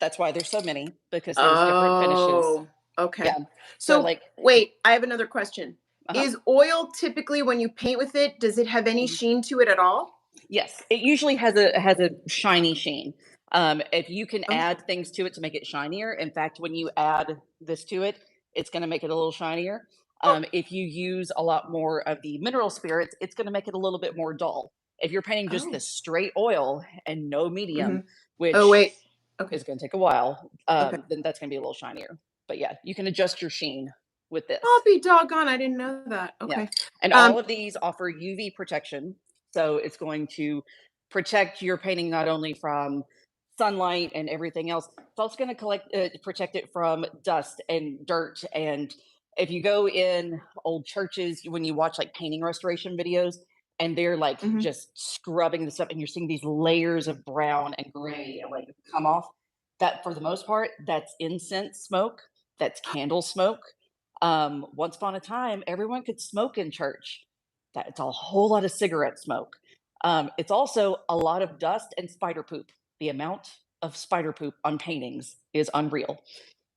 That's why there's so many, because there's different finishes. Okay. Yeah. So like, wait, I have another question. Is oil typically, when you paint with it, does it have any sheen to it at all? Yes, it usually has a shiny sheen. If you can add things to it to make it shinier, in fact, when you add this to it, it's going to make it a little shinier. If you use a lot more of the mineral spirits, it's going to make it a little bit more dull. If you're painting just the straight oil and no medium, which is going to take a while, then that's going to be a little shinier. But yeah, you can adjust your sheen with this. I'll be doggone, I didn't know that. Okay. Yeah. And all of these offer UV protection. So it's going to protect your painting not only from sunlight and everything else, it's also going to protect it from dust and dirt. And if you go in old churches, when you watch like painting restoration videos, and they're like just scrubbing the stuff, and you're seeing these layers of brown and gray like come off, that for the most part, that's incense smoke, that's candle smoke. Once upon a time, everyone could smoke in church. It's a whole lot of cigarette smoke. It's also a lot of dust and spider poop. The amount of spider poop on paintings is unreal.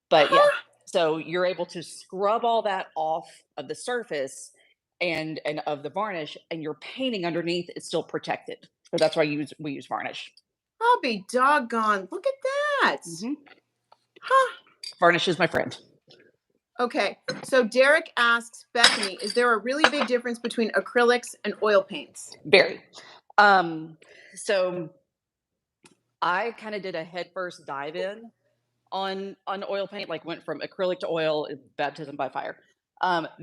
But yeah, so you're able to scrub all that off of the surface and of the varnish, and your painting underneath is still protected. So that's why we use varnish. I'll be doggone. Look at that. Varnish is my friend. Okay, so Derek asks Bethany, is there a really big difference between acrylics and oil paints? Very. So I kind of did a headfirst dive in on oil paint, like went from acrylic to oil, baptism by fire.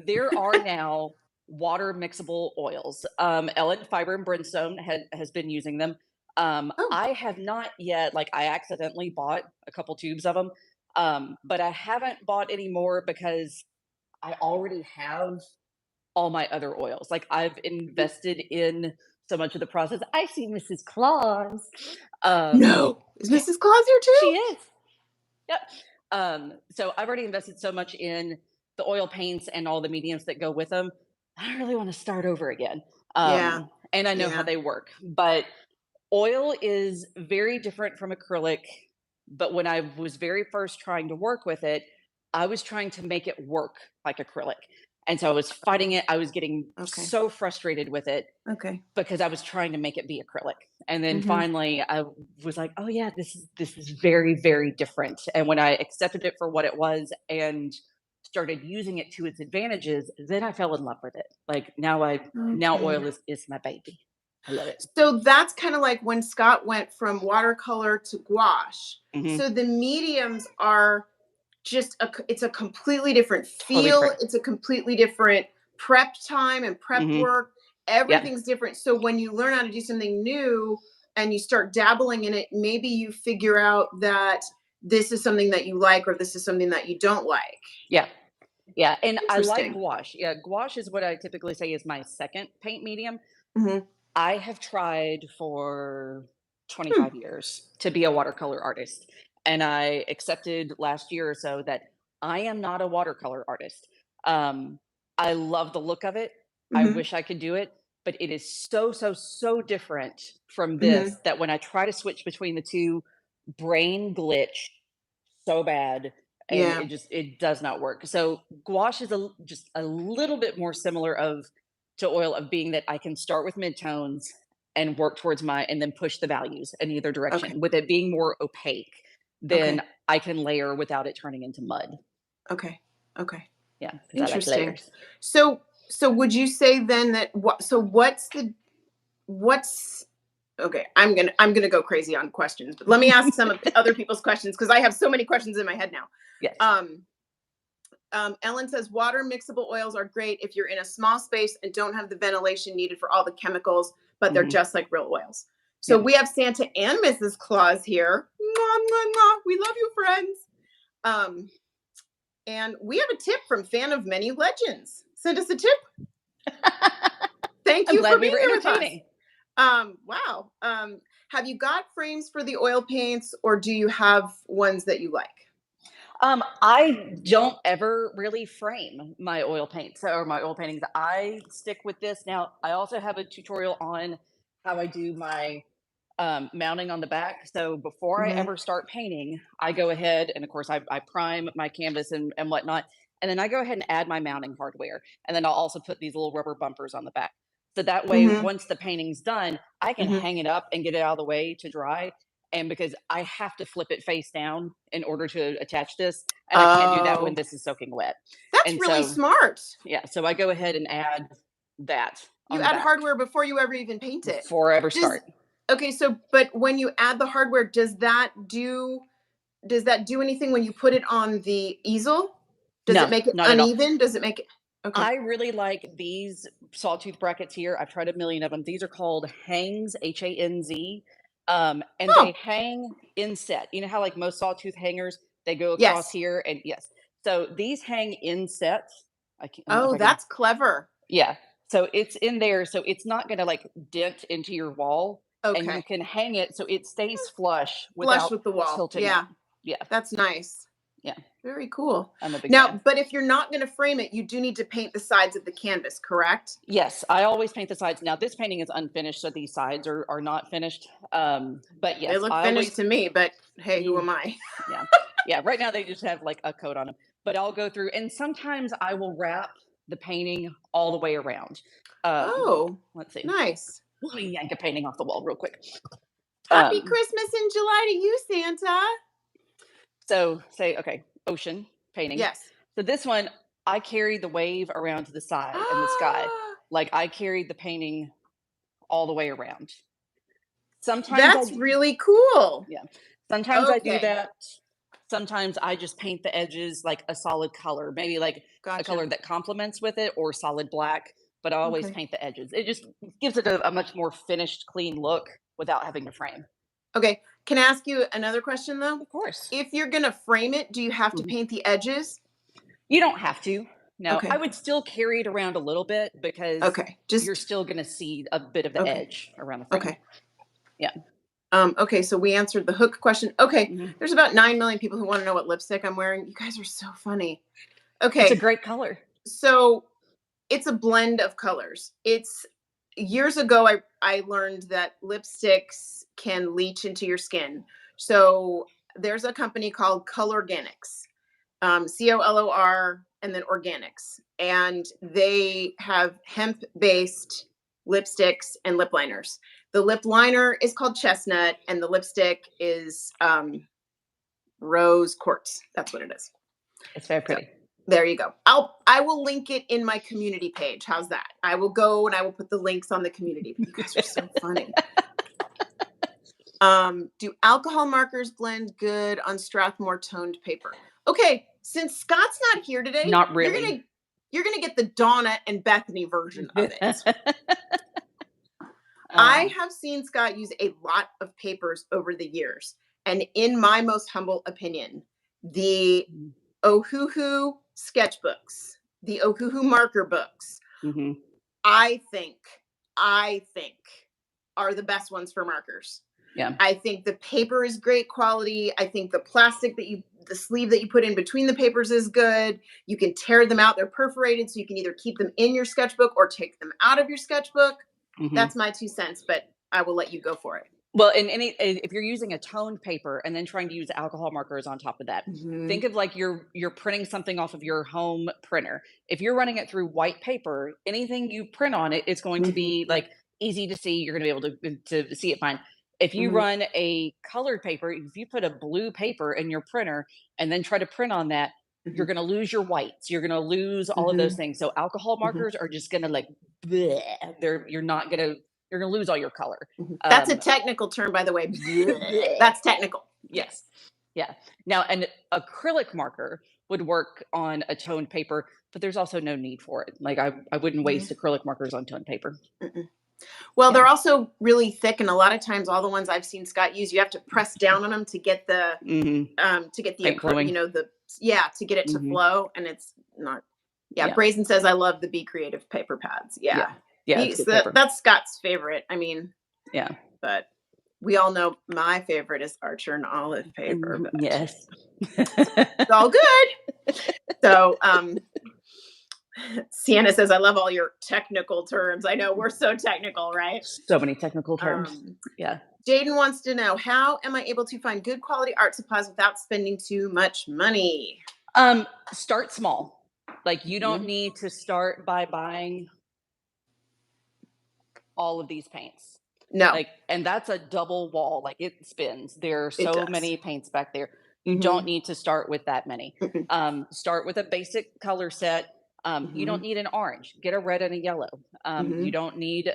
There are now water mixable oils. Ellen Fiber and Brimstone has been using them. I have not yet, like I accidentally bought a couple tubes of them. But I haven't bought any more because I already have all my other oils. Like I've invested in so much of the process. I see Mrs. Claus. No, is Mrs. Claus here too? She is. Yep. So I've already invested so much in the oil paints and all the mediums that go with them. I don't really want to start over again. And I know how they work, but oil is very different from acrylic. But when I was very first trying to work with it, I was trying to make it work like acrylic. And so I was fighting it. I was getting so frustrated with it because I was trying to make it be acrylic. And then finally I was like, oh yeah, this is very, very different. And when I accepted it for what it was and started using it to its advantages, then I fell in love with it. Like now oil is my baby. I love it. So that's kind of like when Scott went from watercolor to gouache. So the mediums are just it's a completely different feel. Totally, it's a completely different prep time and prep work. Everything's different. So when you learn how to do something new and you start dabbling in it, maybe you figure out that this is something that you like or this is something that you don't like. Yeah. Yeah. And I like gouache. Yeah. Gouache is what I typically say is my second paint medium. I have tried for 25 years to be a watercolor artist. And I accepted last year or so that I am not a watercolor artist. I love the look of it. I wish I could do it, but it is so, so, so different from this that when I try to switch between the two, brain glitch so bad. And it does not work. So gouache is just a little bit more similar to oil of being that I can start with midtones and work towards and then push the values in either direction. With it being more opaque, then I can layer without it turning into mud. Okay. Yeah. Interesting. So would you say then that okay, I'm gonna go crazy on questions, but let me ask some of other people's questions because I have so many questions in my head now. Yes. Ellen says water mixable oils are great if you're in a small space and don't have the ventilation needed for all the chemicals, but they're just like real oils. So we have Santa and Mrs. Claus here. Mwah, mwah, mwah. We love you, friends. And we have a tip from fan of many legends. Send us a tip. Thank you for being here with us. Wow. Have you got frames for the oil paints, or do you have ones that you like? I don't ever really frame my oil paints or my oil paintings. I stick with this. Now, I also have a tutorial on how I do my mounting on the back. So before I ever start painting, I go ahead and, of course, I prime my canvas and whatnot. And then I go ahead and add my mounting hardware. And then I'll also put these little rubber bumpers on the back. So that way, once the painting's done, I can hang it up and get it out of the way to dry. And because I have to flip it face down in order to attach this, and I can't do that when this is soaking wet. That's really smart. Yeah, so I go ahead and add that. You add hardware before you ever even paint it. Before I ever start. Okay, so but when you add the hardware, does that do anything when you put it on the easel? Does it make it uneven? Does it make it? Okay. I really like these sawtooth brackets here. I've tried a million of them. These are called Hangs, Hanz. And they hang inset. You know how like most sawtooth hangers, they go across here, and so these hang inset. That's clever. Yeah. So it's in there, so it's not going to like dent into your wall. Okay. And you can hang it so it stays flush with the wall. Tilting it. Yeah. That's nice. Yeah. Very cool. I'm a big fan. But if you're not going to frame it, you do need to paint the sides of the canvas, correct? Yes, I always paint the sides. Now, this painting is unfinished, so these sides are not finished. But yes, they look finished to me, but hey, who am I? Yeah. Right now, they just have like a coat on them. But I'll go through, and sometimes I will wrap the painting all the way around. Let's see. Nice. Let me yank a painting off the wall real quick. Happy Christmas in July to you, Santa. So say, okay, ocean painting. Yes. So this one, I carry the wave around to the side and the sky. Like I carried the painting all the way around. Sometimes that's really cool. Yeah. Sometimes I do that. Sometimes I just paint the edges like a solid color, maybe like a color that complements with it, or solid black. But I always paint the edges. It just gives it a much more finished, clean look without having to frame. Okay. Can I ask you another question, though? Of course. If you're going to frame it, do you have to paint the edges? You don't have to. No, I would still carry it around a little bit because you're still going to see a bit of the edge around the frame. Okay. Yeah. Okay, so we answered the hook question. Okay, there's about 9 million people who want to know what lipstick I'm wearing. You guys are so funny. Okay. It's a great color. So it's a blend of colors. Years ago, I learned that lipsticks can leach into your skin. So there's a company called Color Organics, COLOR, and then Organics. And they have hemp-based lipsticks and lip liners. The lip liner is called Chestnut, and the lipstick is Rose Quartz. That's what it is. It's very pretty. So, there you go. I will link it in my community page. How's that? I will go and I will put the links on the community. You guys are so funny. Do alcohol markers blend good on Strathmore toned paper? Okay, since Scott's not here today, not really. You're gonna get the Donna and Bethany version of it. I have seen Scott use a lot of papers over the years, and in my most humble opinion, the Ohuhu sketchbooks, the Ohuhu marker books, I think are the best ones for markers. Yeah. I think the paper is great quality. I think the plastic the sleeve that you put in between the papers is good. You can tear them out. They're perforated, so you can either keep them in your sketchbook or take them out of your sketchbook. That's my 2 cents, but I will let you go for it. Well, if you're using a toned paper and then trying to use alcohol markers on top of that, think of like you're printing something off of your home printer. If you're running it through white paper, anything you print on it, it's going to be like easy to see. You're going to be able to see it fine. If you run a colored paper, if you put a blue paper in your printer and then try to print on that, you're going to lose your whites. You're going to lose all of those things. So alcohol markers are just going to like, bleh. You're going to lose all your color. That's a technical term, by the way. That's technical. Yes. Yeah. Now, an acrylic marker would work on a toned paper, but there's also no need for it. Like I wouldn't waste acrylic markers on toned paper. Well, Yeah. they're also really thick, and a lot of times, all the ones I've seen Scott use, you have to press down on them to get the Paint flowing. to get it to flow, and it's not. Yeah, Yeah. Brazen says I love the Be Creative paper pads. Yeah, it's good paper. that's Scott's favorite. I mean, Yeah, but we all know my favorite is Archer and Olive paper. But yes, it's all good. So, Sienna says, I love all your technical terms. I know we're so technical, right? So many technical terms. Yeah. Jaden wants to know, how am I able to find good quality art supplies without spending too much money? Start small. Like, you don't need to start by buying all of these paints. No. Like, and that's a double wall. Like, it spins. There are so many paints back there. You don't need to start with that many. Start with a basic color set. You don't need an orange. Get a red and a yellow. You don't need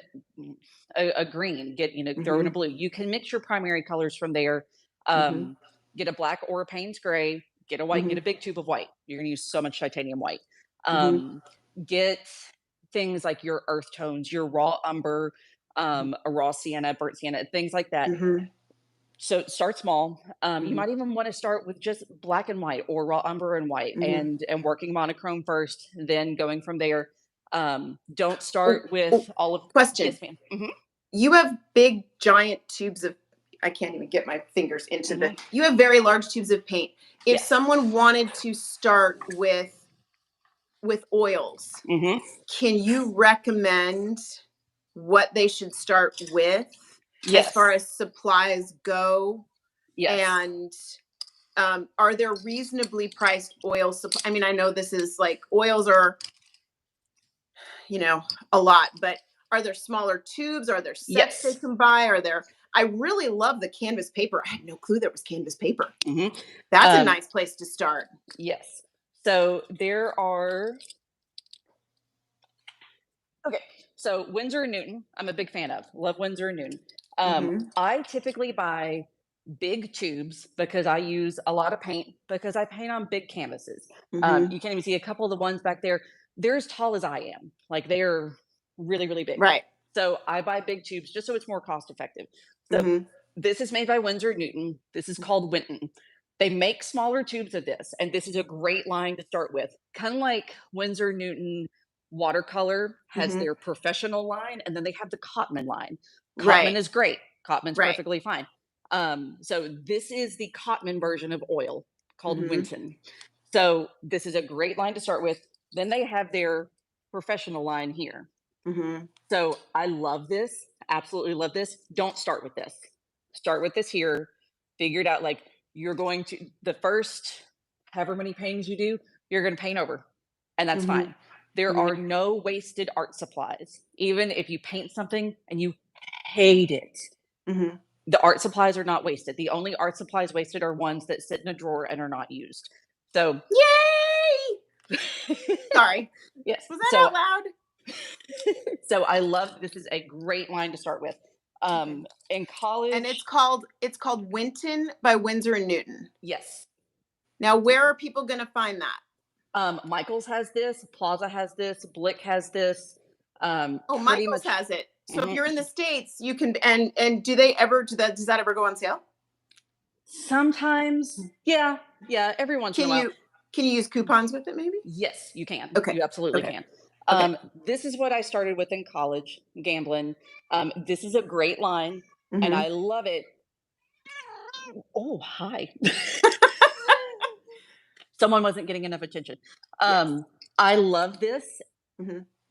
a green. Get, throw in a blue. You can mix your primary colors from there. Get a black or a Payne's gray. Get a white. Get a big tube of white. You're going to use so much titanium white. Get things like your earth tones, your raw umber, a raw sienna, burnt sienna, things like that. So start small. You might even want to start with just black and white or raw umber and white, and working monochrome first, then going from there. Don't start with all of. Question. Yes, ma'am. You have big, giant tubes of. I can't even get my fingers into the. You have very large tubes of paint. If someone wanted to start with oils, can you recommend what they should start with? As far as supplies go, and are there reasonably priced oil supply? I mean, I know this is like oils are, a lot, but are there smaller tubes? Are there sets they can buy? Are there? I really love the canvas paper. I had no clue there was canvas paper. That's a nice place to start. Yes. So there are. Okay. So Winsor & Newton, I'm a big fan of. Love Winsor & Newton. I typically buy big tubes because I use a lot of paint, because I paint on big canvases. You can't even see a couple of the ones back there. They're as tall as I am. Like, they're really, really big. Right. So I buy big tubes just so it's more cost effective. So this is made by Winsor & Newton. This is called Winton. They make smaller tubes of this, and this is a great line to start with. Kind of like Winsor & Newton watercolor has their professional line, and then they have the Cotman line. Cotman is great. Cotman's perfectly fine. So this is the Cotman version of oil, called Winton. So this is a great line to start with. Then they have their professional line here. So I love this. Absolutely love this. Don't start with this. Start with this here. Figure it out. Like, you're going to, the first however many paintings you do, you're going to paint over, and that's fine. There are no wasted art supplies. Even if you paint something and you hate it, the art supplies are not wasted. The only art supplies wasted are ones that sit in a drawer and are not used. So, yay! Sorry. Yes. Was that out loud? So I love, this is a great line to start with. In college, and it's called Winton by Winsor & Newton. Yes. Now, where are people going to find that? Michael's has this. Plaza has this. Blick has this. Michael's has it. So if you're in the States, you can. And do they ever? Does that ever go on sale? Sometimes. Yeah. Every once in a while. Can you use coupons with it? Maybe. Yes, you can. Okay. You absolutely can. This is what I started with in college, gambling. This is a great line, and I love it. Oh, hi. Someone wasn't getting enough attention. I love this.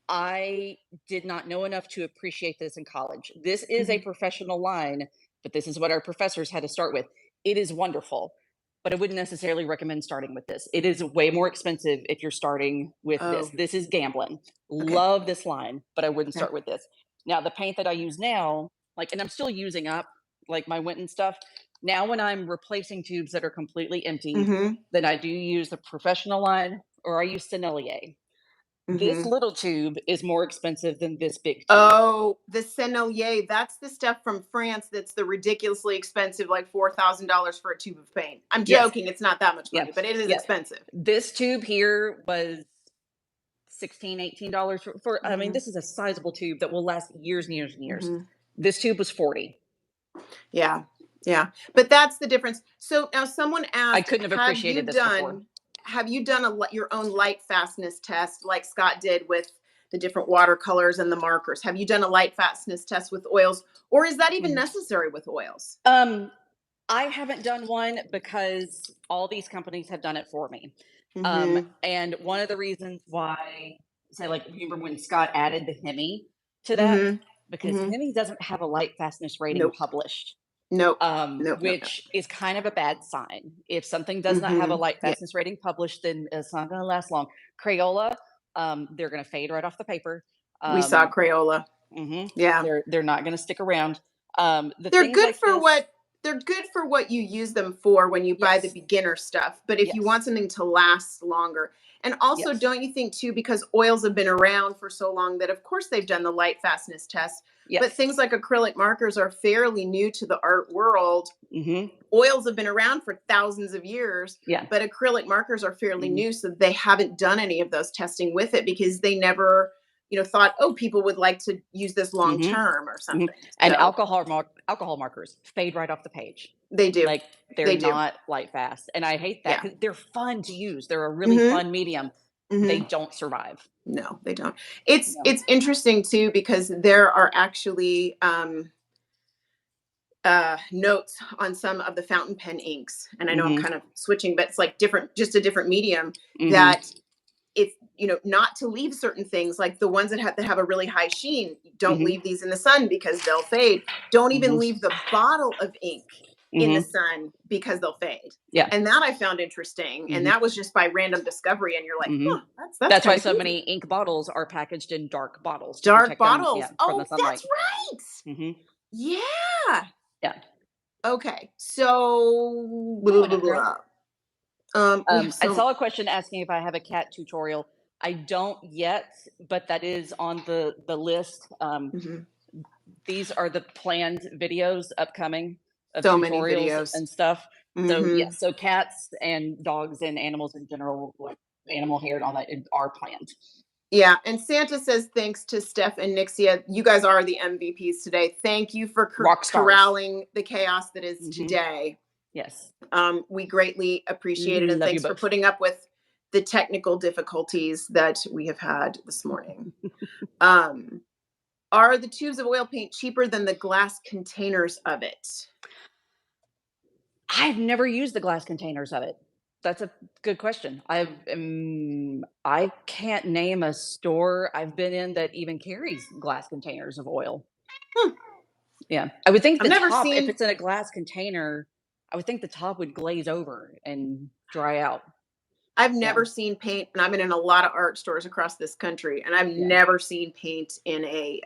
I did not know enough to appreciate this in college. This is a professional line, but this is what our professors had to start with. It is wonderful, but I wouldn't necessarily recommend starting with this. It is way more expensive if you're starting with this. This is gambling. Love this line, but I wouldn't start with this. Now, the paint that I use now, and I'm still using up like my Winton stuff. Now, when I'm replacing tubes that are completely empty, then I do use the professional line, or I use Sennelier. This little tube is more expensive than this big tube. Oh, the Sennelier, that's the stuff from France that's the ridiculously expensive, like $4,000 for a tube of paint. I'm joking, it's not that much money, but it is expensive. This tube here was $16, $18 for I mean, this is a sizable tube that will last years and years and years. This tube was 40. Yeah. Yeah. But that's the difference. So now someone asked, I couldn't have appreciated this before. Have you done your own light fastness test like Scott did with the different watercolors and the markers? Have you done a light fastness test with oils, or is that even necessary with oils? I haven't done one because all these companies have done it for me. And one of the reasons why, say, like, remember when Scott added the Hemi to that? Because Hemi doesn't have a light fastness rating published. Which is kind of a bad sign. If something does not have a light fastness rating published, then it's not going to last long. Crayola, they're going to fade right off the paper. We saw Crayola. Yeah, they're not going to stick around. They're good for they're good for what you use them for when you buy the beginner stuff. But if you want something to last longer, and also don't you think too, because oils have been around for so long that of course they've done the light fastness test. But things like acrylic markers are fairly new to the art world. Oils have been around for thousands of years, but acrylic markers are fairly new. So they haven't done any of those testing with it because they never, thought, oh, people would like to use this long term or something. And alcohol markers fade right off the page. They do. Like they're not light fast. And I hate that because they're fun to use. They're a really fun medium. They don't survive. No, they don't. It's interesting too, because there are actually notes on some of the fountain pen inks. And I know I'm kind of switching, but it's like just a different medium that it's, not to leave certain things, like the ones that have a really high sheen. Don't leave these in the sun because they'll fade. Don't even leave the bottle of ink in the sun because they'll fade. And that I found interesting. And that was just by random discovery. And you're like, that's why so many ink bottles are packaged in dark bottles. Dark bottles. Oh, that's right. Yeah. Yeah. Okay. So blah, blah, blah. I saw a question asking if I have a cat tutorial. I don't yet, but that is on the list. These are the planned videos upcoming of so tutorials many videos and stuff. So so cats and dogs and animals in general, like animal hair and all that, are planned. Yeah, and Santa says thanks to Steph and Nixia. You guys are the MVPs today. Thank you for corralling the chaos that is today. Yes. We greatly appreciate it, and thanks for putting up with the technical difficulties that we have had this morning. Are the tubes of oil paint cheaper than the glass containers of it? I've never used the glass containers of it. That's a good question. I can't name a store I've been in that even carries glass containers of oil. Yeah, I would think if it's in a glass container, I would think the top would glaze over and dry out. I've never seen paint, and I've been in a lot of art stores across this country, and I've never seen paint in a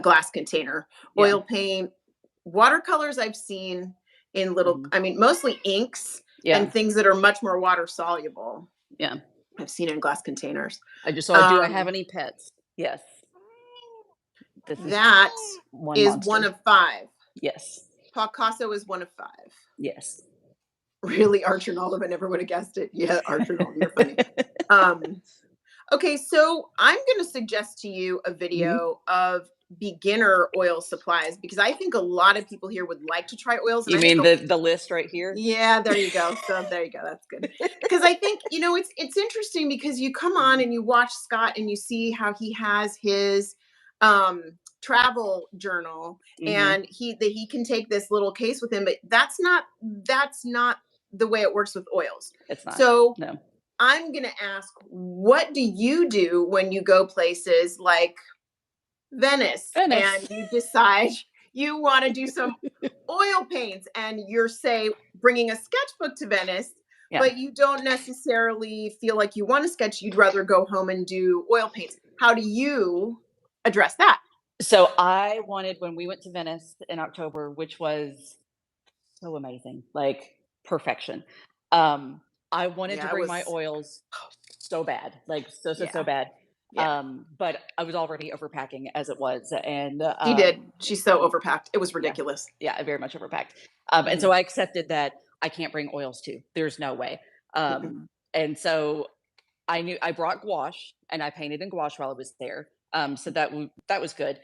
glass container. Oil paint, watercolors I've seen in little, mostly inks and things that are much more water soluble. Yeah. I've seen in glass containers. I just saw, do I have any pets? Yes. That is one of 5. Yes. Picasso is one of 5. Yes. Really, Archer Nolde, I never would have guessed it. Yeah, Archer Nolde, you're funny. Okay, so I'm going to suggest to you a video of beginner oil supplies, because I think a lot of people here would like to try oils. You mean the list right here? Yeah, there you go. So there you go. That's good. Because I think, it's interesting because you come on and you watch Scott and you see how he has his travel journal and he can take this little case with him, but that's not the way it works with oils. It's not. So no. I'm going to ask, what do you do when you go places like Venice and you decide you want to do some oil paints, and you're, say, bringing a sketchbook to Venice, but you don't necessarily feel like you want to sketch, you'd rather go home and do oil paints. How do you address that? So I wanted, when we went to Venice in October, which was so amazing, like perfection. I wanted to bring my oils so bad, like so bad. Yeah. But I was already overpacking as it was, and She did. She's so overpacked. It was yeah, ridiculous. yeah, I very much overpacked. And Mhm. so I accepted that I can't bring oils too. There's no way. Mhm. And so I knew I brought gouache and I painted in gouache while I was there. So that was good.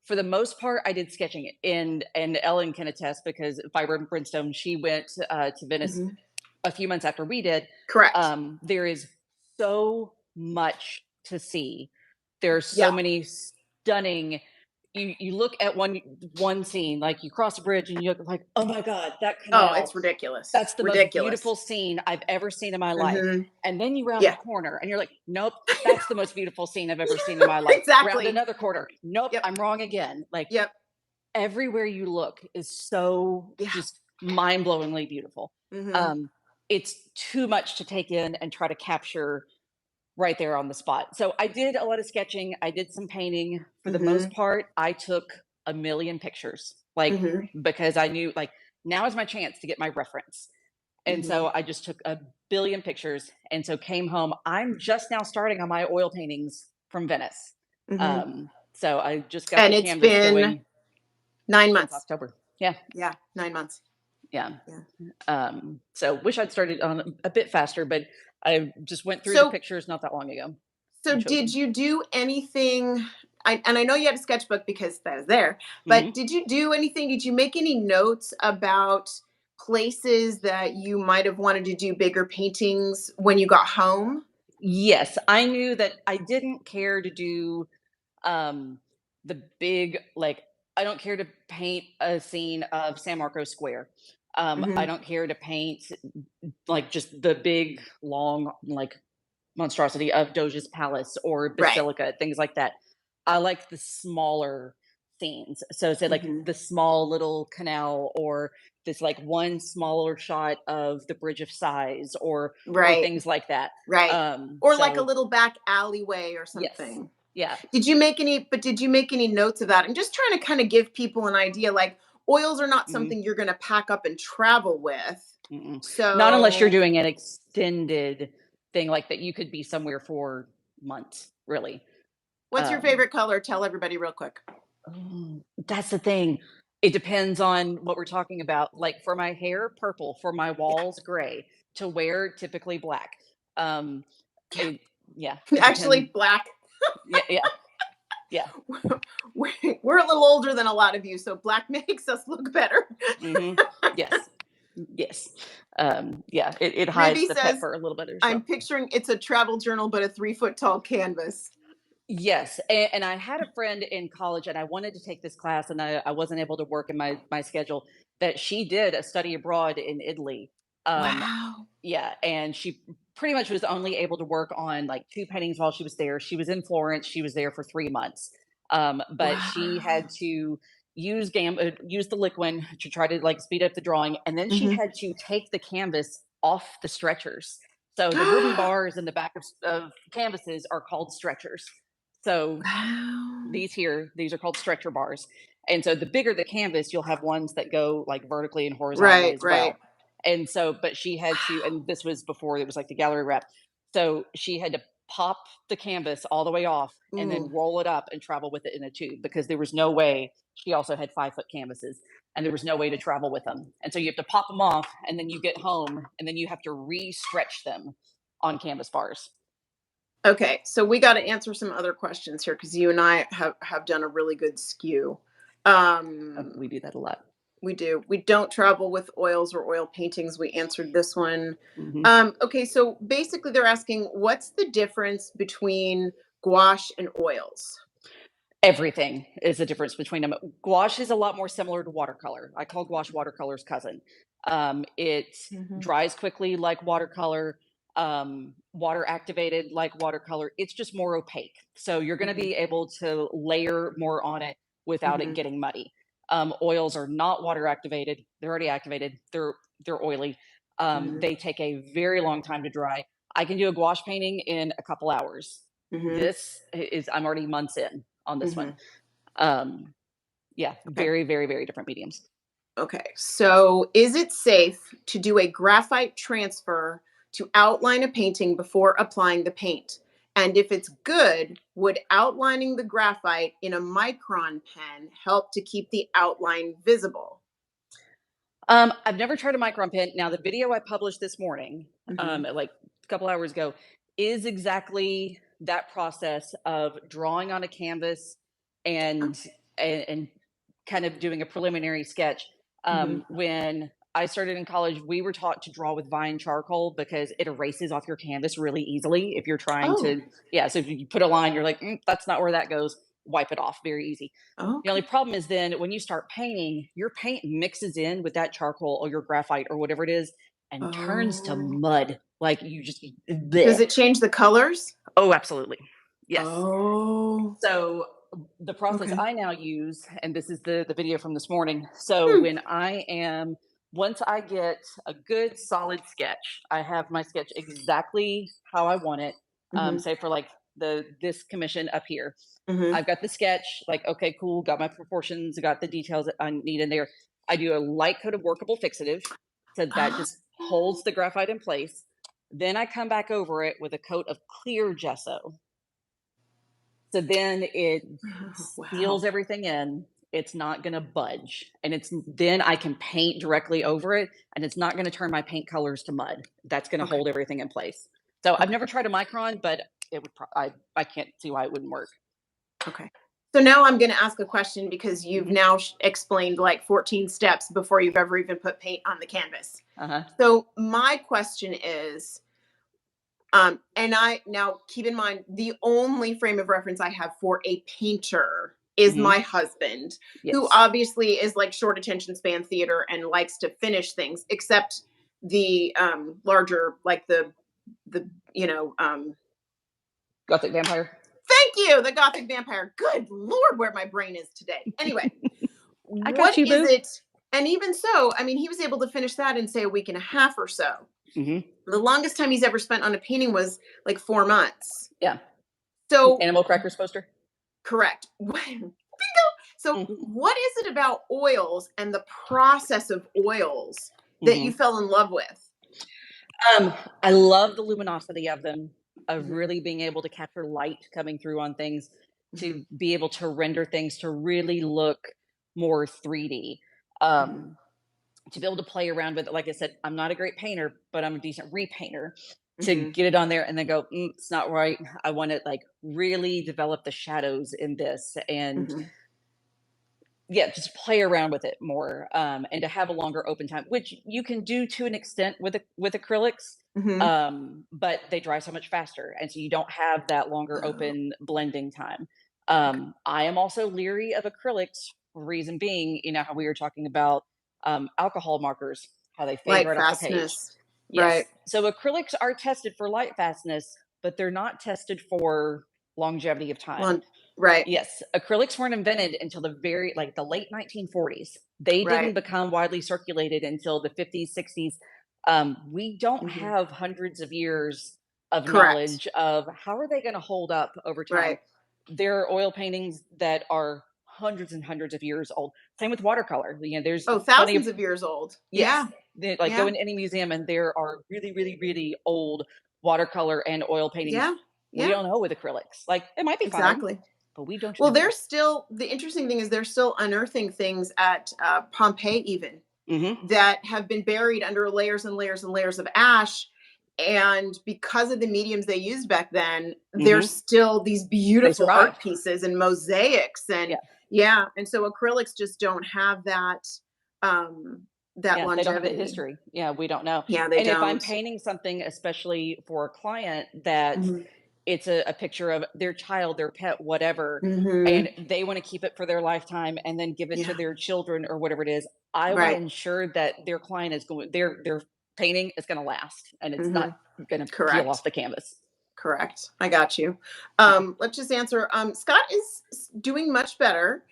For the most part, I did sketching, and Ellen can attest because Fiber and Brimstone, she went to Venice Mhm. a few months after we did. Correct. There is so much to see. There are so Yeah. many stunning. You look at one scene, like you cross a bridge and you're like, oh my god, that Oh, canal, it's ridiculous. that's the most Ridiculous. beautiful scene I've ever seen in my life. Mhm. And then you round a Yeah. corner and you're like, nope, that's the most beautiful scene I've ever seen in my life. Round Exactly. another corner. Nope, Yep. I'm wrong again. Like Yep. everywhere you look is so Yeah. just mind-blowingly beautiful. Mhm. Um, it's too much to take in and try to capture right there on the spot. So I did a lot of sketching. I did some painting. For the most Mhm. part, I took a million pictures, like Mhm. because I knew like now is my chance to get my reference. And Mhm. so I just took a billion pictures. And so came home. I'm just now starting on my oil paintings from Venice. Mhm. So I just got And the it's canvas been going 9 since months. October. Yeah. Yeah, 9 months. Yeah. Yeah. So wish I'd started on a bit faster, but I just went through the So pictures not that long ago so and chose did them. you do anything and I know you had a sketchbook because that was there, but Hmm. did you do anything? Did you make any notes about places that you might have wanted to do bigger paintings when you got home? Yes, I knew that I didn't care to do um, the big, like, I don't care to paint a scene of San Marcos Square. I Mhm. don't care to paint like just the big, long, like monstrosity of Doge's palace or Right. basilica, things like that. I like the smaller scenes. So say like Mhm. the small little canal or this like one smaller shot of the Bridge of Sighs or Right. things like that. Right. Or like a So little back alleyway or yes. something. Yeah. Did you make any notes of that? I'm just trying to kind of give people an idea like oils are not Mhm, something you're going to pack up and travel with. mm-mm. Not unless you're So, doing an extended thing like that you could be somewhere for months, really. what's your Um favorite color? Tell everybody real quick. That's the thing. It depends on what we're talking about. Like for my hair, purple. For my Yeah. walls, gray. To wear, typically black. Um, Yeah. it yeah, it Actually, depends. black. Yeah, yeah, yeah. We're a little older than a lot of you, so black makes us look better. Hmm. Yes, yes. Yeah, it hides Ruby the pet says, fur a little bit as I'm well. picturing it's a travel journal, but a 3 foot tall canvas. Yes, and I had a friend in college, and I wanted to take this class, and I wasn't able to work in my schedule. That she did a study abroad in Italy. Um, Wow. Yeah, and she pretty much was only able to work on like 2 paintings while she was there. She was in Florence, she was there for 3 months. But she had Wow. to use the liquid to try to, like, speed up the drawing, and then she Mhm. had to take the canvas off the stretchers. So the wooden bars in the back of canvases are called stretchers. So Wow. these are called stretcher bars. And so the bigger the canvas, you'll have ones that go like vertically and horizontally Right, as right. well. And so, but she had to, Wow. and this was before it was like the gallery wrap. So she had to pop the canvas all the way off and then Ooh. roll it up and travel with it in a tube because there was no way. She also had 5 foot canvases and there was no way to travel with them. And so you have to pop them off and then you get home and then you have to re-stretch them on canvas bars. Okay, so we got to answer some other questions here because you and I have done a really good skew. We do that a lot. We do. We don't travel with oils or oil paintings. We answered this one. Hmm. Okay, so basically they're asking what's the difference between gouache and oils? Everything is the difference between them. Gouache is a lot more similar to watercolor. I call gouache watercolor's cousin. It Hmm. dries quickly like watercolor, water activated like watercolor. It's just more opaque. So you're going to Hmm. be able to layer more on it without it Hmm. getting muddy. Oils are not water activated. They're already activated. They're oily. Hmm. They take a very long time to dry. I can do a gouache painting in a couple hours. Hmm. This is I'm already months in on this one. Hmm. Um, yeah, Okay. very, very, very different mediums. Okay. So is it safe to do a graphite transfer to outline a painting before applying the paint? And if it's good, would outlining the graphite in a micron pen help to keep the outline visible? I've never tried a micron pen. Now, the video I published this morning, like a couple hours ago, is exactly that process of drawing on a canvas and and kind of doing a preliminary sketch. When I started in college, we were taught to draw with Vine charcoal because it erases off your canvas really easily if you're trying Oh, to. Yeah, so if you put a line, you're like, that's not where that goes. Wipe it off, very easy. The only okay. problem is then when you start painting, your paint mixes in with that charcoal or your graphite or whatever it is and turns to Oh. mud. Like you just, Does bleh. it change the colors? Oh, absolutely. Yes. Oh, So the process okay. I now use, and this is the video from this morning. So Hmm. when I am, once I get a good solid sketch, I have my sketch exactly how I want it. Mhm. Say for like this commission up here. Mhm. I've got the sketch, like, okay, cool, got my proportions, got the details that I need in there. I do a light coat of workable fixative. So that Oh. just holds the graphite in place. Then I come back over it with a coat of clear gesso. So then it Oh, seals wow. everything in. It's not going to budge. And it's then I can paint directly over it and it's not going to turn my paint colors to mud. That's going to Okay. hold everything in place. So I've Okay. never tried a micron, but it would I can't see why it wouldn't work. Okay. So now I'm going to ask a question because you've Hmm. now explained like 14 steps before you've ever even put paint on the canvas. Uh-huh. So my question is, and I now keep in mind the only frame of reference I have for a painter is Hmm. my husband, who Yes. obviously is like short attention span theater and likes to finish things, except the larger, like the you know Gothic vampire. thank you, the Gothic vampire. Good Lord, where my brain is today. Anyway, I got what you, is boo. it? And even so, I mean, he was able to finish that in say a week and a half or so. Hmm. The longest time he's ever spent on a painting was like 4 months. Yeah. So, Animal crackers poster. correct. So, Hmm. what is it about oils and the process of oils that Hmm. you fell in love with? I love the luminosity of them, of Mhm, really being able to capture light coming through on things, mhm, to be able to render things to really look more 3D. mhm, Um, to be able to play around with it. Like I said, I'm not a great painter, but I'm a decent repainter. To mhm, get it on there and then go, it's not right. I want to like really develop the shadows in this and mhm, yeah, just play around with it more, and to have a longer open time, which you can do to an extent with acrylics, mhm. but they dry so much faster, and so you don't have that longer Oh, open blending time. okay. I am also leery of acrylics. Reason being, you know how we were talking about alcohol markers, how they fade Light right off the page. fastness. Yes, Right. so acrylics are tested for light fastness, but they're not tested for longevity of time. Lon- right. Yes, acrylics weren't invented until the very like the late 1940s. They didn't Right. become widely circulated until the 50s, 60s. We don't Mhm. have hundreds of years of Correct. knowledge of how are they going to hold up over time. Right. There are oil paintings that are hundreds and hundreds of years old. Same with watercolor. You know, there's Oh, plenty of thousands of years old. yes. Yeah. Like go Yeah. in any museum and there are really, really, really old watercolor and oil paintings. Yeah. We Yeah. don't know with acrylics. Like it might be fine, Exactly. but we don't Well, know. they're still the interesting thing is they're still unearthing things at Pompeii, even Mhm, that have been buried under layers and layers and layers of ash. And because of the mediums they used back then, there's mhm. still these They beautiful art survive. pieces and mosaics. And Yeah, yeah, and so acrylics just don't have that yeah, they don't have the longevity. history. Yeah, we don't know. Yeah, they And if I'm don't. painting something, especially for a client that Hmm. it's a picture of their child, their pet, whatever, Hmm. and they wanna keep it for their lifetime and then give it to Yeah, their children or whatever it is, I wanna right. ensure that their client is going their painting is gonna last and it's Hmm. not gonna peel off Correct. the canvas. Correct. I got you. Let's just answer. Scott is doing much better,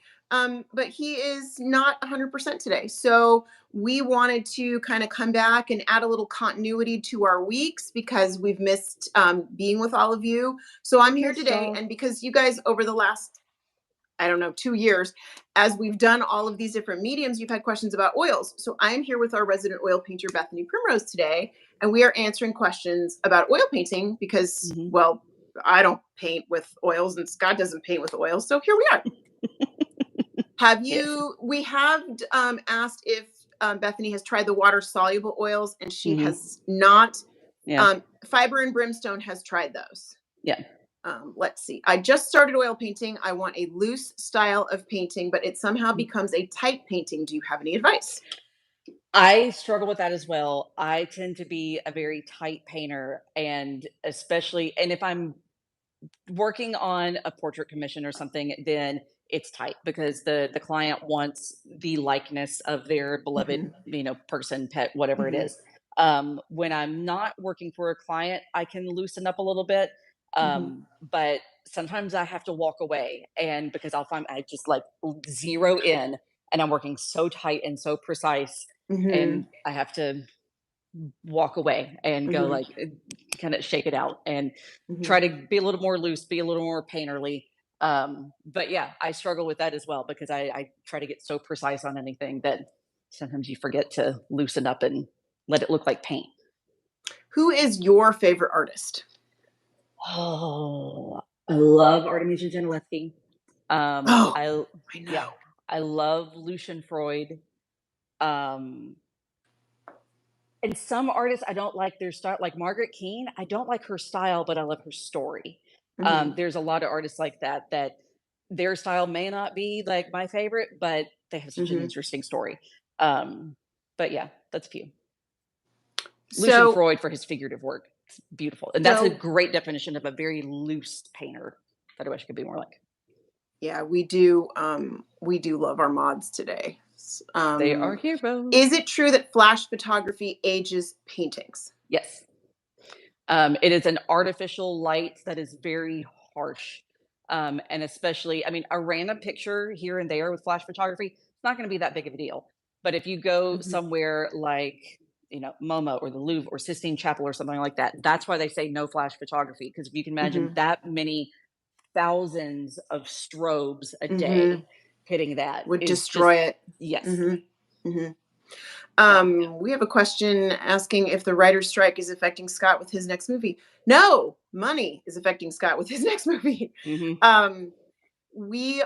but he is not 100% today. So we wanted to kind of come back and add a little continuity to our weeks because we've missed being with all of you. So I'm here Missed today, y'all. and because you guys over the last I don't know, 2 years, as we've done all of these different mediums, you've had questions about oils. So I'm here with our resident oil painter, Bethany Primrose, today, and we are answering questions about oil painting because, Mhm. well, I don't paint with oils, and Scott doesn't paint with oils. So here we are. We have asked if Bethany has tried the water soluble oils, and she has not. Yeah. Fiber and Brimstone has tried those. Yeah. Let's see. I just started oil painting. I want a loose style of painting, but it somehow becomes a tight painting. Do you have any advice? I struggle with that as well. I tend to be a very tight painter, and if I'm working on a portrait commission or something, then it's tight because the client wants the likeness of their beloved, person, pet, whatever it is. When I'm not working for a client, I can loosen up a little bit. But sometimes I have to walk away, and because I'll find I just like zero in, and I'm working so tight and so precise, and I have to walk away and go like kind of shake it out and try to be a little more loose, be a little more painterly. But yeah, I struggle with that as well because I try to get so precise on anything that sometimes you forget to loosen up and let it look like paint. Who is your favorite artist? Oh, I love Artemisia Gentileschi. I know. Yeah, I love Lucian Freud. And some artists I don't like their style, like Margaret Keane. I don't like her style, but I love her story. There's a lot of artists like that their style may not be like my favorite, but they have such an interesting story. But yeah, that's a few. Lucian Freud for his figurative work. It's beautiful. And that's a great definition of a very loose painter that I wish I could be more like. Yeah, we do love our mods today. They are heroes. Is it true that flash photography ages paintings? Yes. It is an artificial light that is very harsh. And especially, I mean, a random picture here and there with flash photography, it's not going to be that big of a deal. But if you go somewhere like, MoMA or the Louvre or Sistine Chapel or something like that, that's why they say no flash photography. Because if you can imagine that many thousands of strobes a day hitting that would destroy it. Yes. We have a question asking if the writer's strike is affecting Scott with his next movie. No, money is affecting Scott with his next movie. When we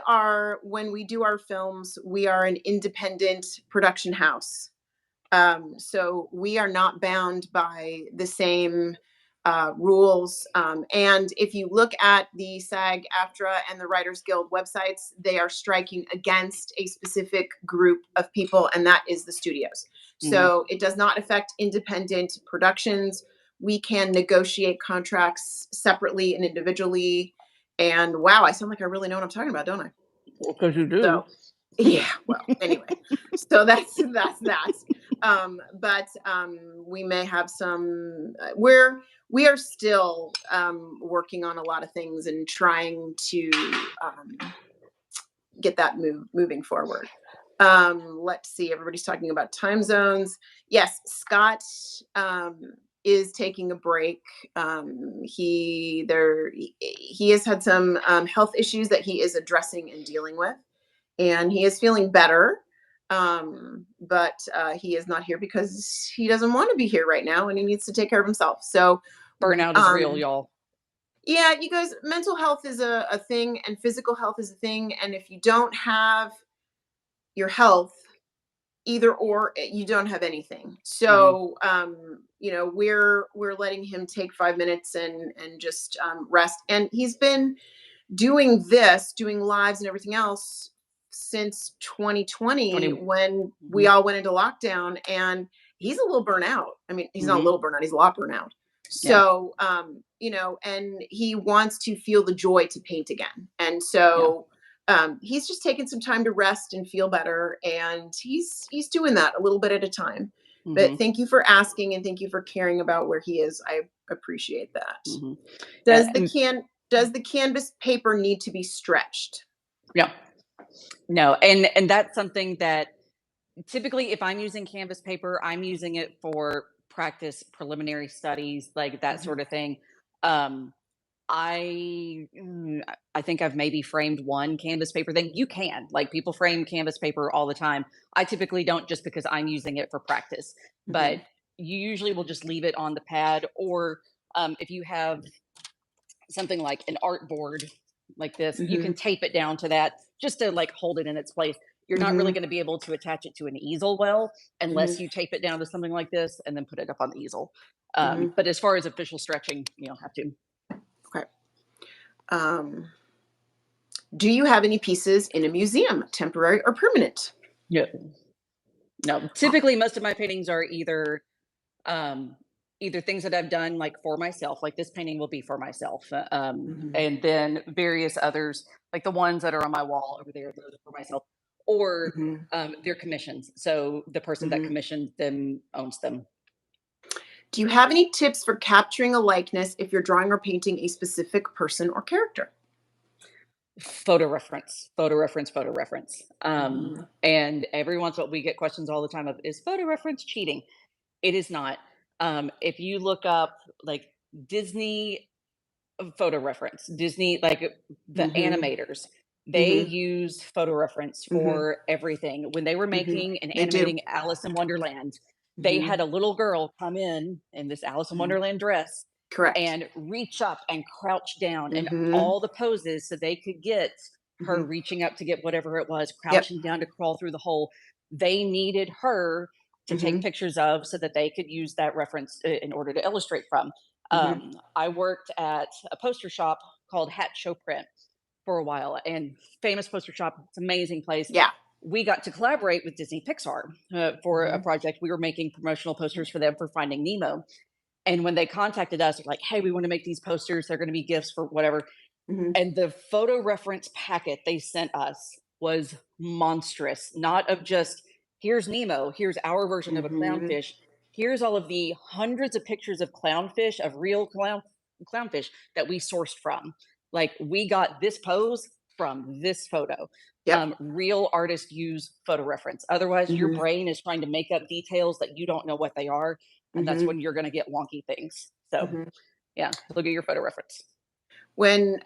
do our films, we are an independent production house. So we are not bound by the same rules. And if you look at the SAG-AFTRA and the Writers Guild websites, they are striking against a specific group of people, and that is the studios. So it does not affect independent productions. We can negotiate contracts separately and individually. And wow, I sound like I really know what I'm talking about, don't I? Well, because you do. So, yeah, well, anyway, so that's that. But we may have some, we are still working on a lot of things and trying to get that moving forward. Let's see, everybody's talking about time zones. Yes, Scott is taking a break. He has had some health issues that he is addressing and dealing with, and he is feeling better. But he is not here because he doesn't want to be here right now, and he needs to take care of himself. So burnout is real, y'all. Yeah, you guys, mental health is a thing, and physical health is a thing. And if you don't have your health, either or, you don't have anything. So we're letting him take 5 minutes and just rest. And he's been doing lives and everything else since 2020 when we all went into lockdown, and he's a little burnt out. I mean, he's not a little burnt out, he's a lot burnt out. So, and he wants to feel the joy to paint again. And so he's just taking some time to rest and feel better. And he's doing that a little bit at a time. But thank you for asking, and thank you for caring about where he is. I appreciate that. Does the canvas paper need to be stretched? No. And that's something that typically if I'm using canvas paper, I'm using it for practice, preliminary studies, like that sort of thing. I think I've maybe framed one canvas paper thing. You can, like, people frame canvas paper all the time. I typically don't, just because I'm using it for practice, but you usually will just leave it on the pad, or if you have something like an art board like this, you can tape it down to that just to like hold it in its place. You're not really going to be able to attach it to an easel well unless you tape it down to something like this and then put it up on the easel. But as far as official stretching, you don't have to. Okay. Do you have any pieces in a museum, temporary or permanent? No. Typically, most of my paintings are either things that I've done like for myself, like this painting will be for myself, and then various others, like the ones that are on my wall over there, those are for myself, or they're commissions. So the person that commissioned them owns them. Do you have any tips for capturing a likeness if you're drawing or painting a specific person or character? Photo reference. And every once in a while we get questions all the time of, is photo reference cheating? It is not. If you look up like Disney photo reference, Disney, like the animators, they use photo reference for everything. When they were making and animating Alice in Wonderland, they had a little girl come in this Alice in Wonderland dress. Correct. And reach up and crouch down and all the poses so they could get her reaching up to get whatever it was, crouching down to crawl through the hole. They needed her to take pictures of so that they could use that reference in order to illustrate from. I worked at a poster shop called Hat Show Print for a while, and famous poster shop. It's an amazing place. Yeah. We got to collaborate with Disney Pixar for a project. We were making promotional posters for them for Finding Nemo. And when they contacted us, they're like, hey, we want to make these posters. They're going to be gifts for whatever. And the photo reference packet they sent us was monstrous. Not of just, here's Nemo, here's our version of a clownfish. Here's all of the hundreds of pictures of clownfish, of real clownfish that we sourced from. Like, we got this pose from this photo. Real artists use photo reference. Otherwise, your brain is trying to make up details that you don't know what they are. And that's when you're going to get wonky things. So, yeah, look at your photo reference. When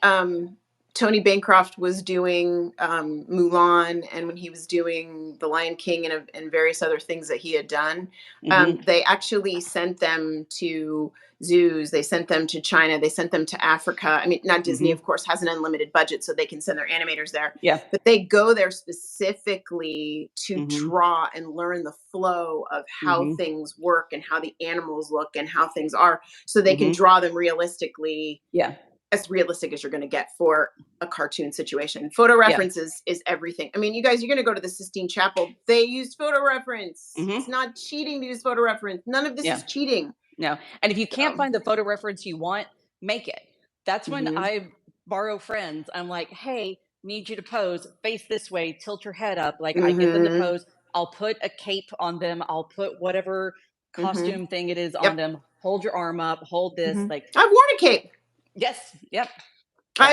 Tony Bancroft was doing Mulan, and when he was doing The Lion King and various other things that he had done, they actually sent them to zoos. They sent them to China. They sent them to Africa. I mean, not Disney, of course, has an unlimited budget, so they can send their animators there. Yeah. But they go there specifically to draw and learn the flow of how things work and how the animals look and how things are, so they can draw them realistically. Yeah. As realistic as you're going to get for a cartoon situation. Photo references is everything. I mean, you guys, you're going to go to the Sistine Chapel. They used photo reference. It's not cheating to use photo reference. None of this is cheating. No. And if you can't find the photo reference you want, make it. That's when I borrow friends. I'm like, hey, need you to pose, face this way, tilt your head up. Like, I get them to pose. I'll put a cape on them. I'll put whatever costume thing it is on them. Hold your arm up. Hold this. Like, I've worn a cape. Yes. Yep.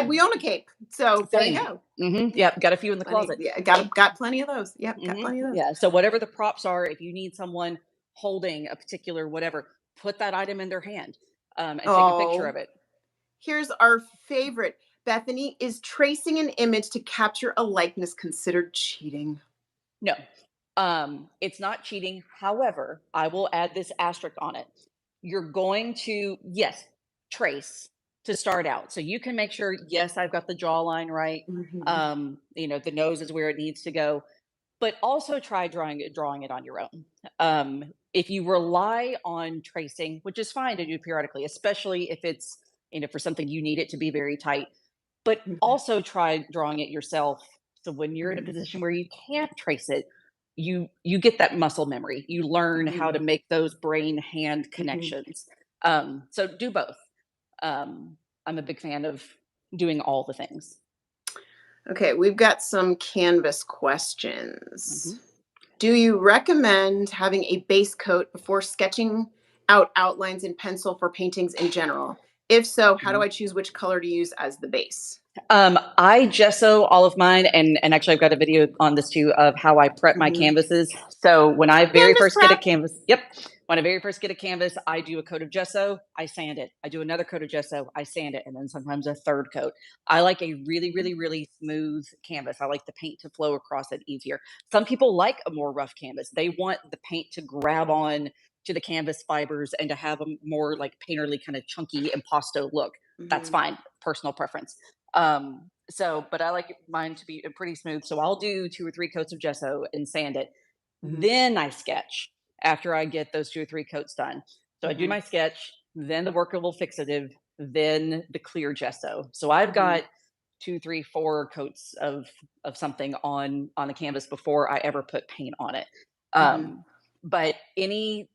We own a cape. So there you go. Yep. Got a few in the closet. Yeah, got plenty of those. Yep. Got plenty of those. Yeah. So whatever the props are, if you need someone holding a particular whatever, put that item in their hand and take a picture of it. Here's our favorite. Bethany, is tracing an image to capture a likeness considered cheating? No. It's not cheating. However, I will add this asterisk on it. You're going to, yes, trace to start out. So you can make sure, yes, I've got the jawline right. The nose is where it needs to go, but also try drawing it on your own. If you rely on tracing, which is fine to do periodically, especially if it's, for something you need it to be very tight, but also try drawing it yourself. So when you're in a position where you can't trace it, you get that muscle memory. You learn how to make those brain hand connections. So do both. I'm a big fan of doing all the things. Okay, we've got some canvas questions. Do you recommend having a base coat before sketching out outlines in pencil for paintings in general? If so, how do I choose which color to use as the base? I gesso all of mine, and actually I've got a video on this too of how I prep my canvases. So when I very first get a canvas, when I very first get a canvas, I do a coat of gesso, I sand it. I do another coat of gesso, I sand it, and then sometimes a third coat. I like a really, really, really smooth canvas. I like the paint to flow across it easier. Some people like a more rough canvas. They want the paint to grab on to the canvas fibers and to have a more like painterly kind of chunky impasto look. That's Mhm. fine, personal preference. So, but I like mine to be pretty smooth. So I'll do 2 or 3 coats of gesso and sand it. Mhm. Then I sketch after I get those 2 or 3 coats done. So I do Mhm. my sketch, then the workable fixative, then the clear gesso. So I've Mhm. got 2, 3, 4 coats of something on the canvas before I ever put paint on it. Mhm. But a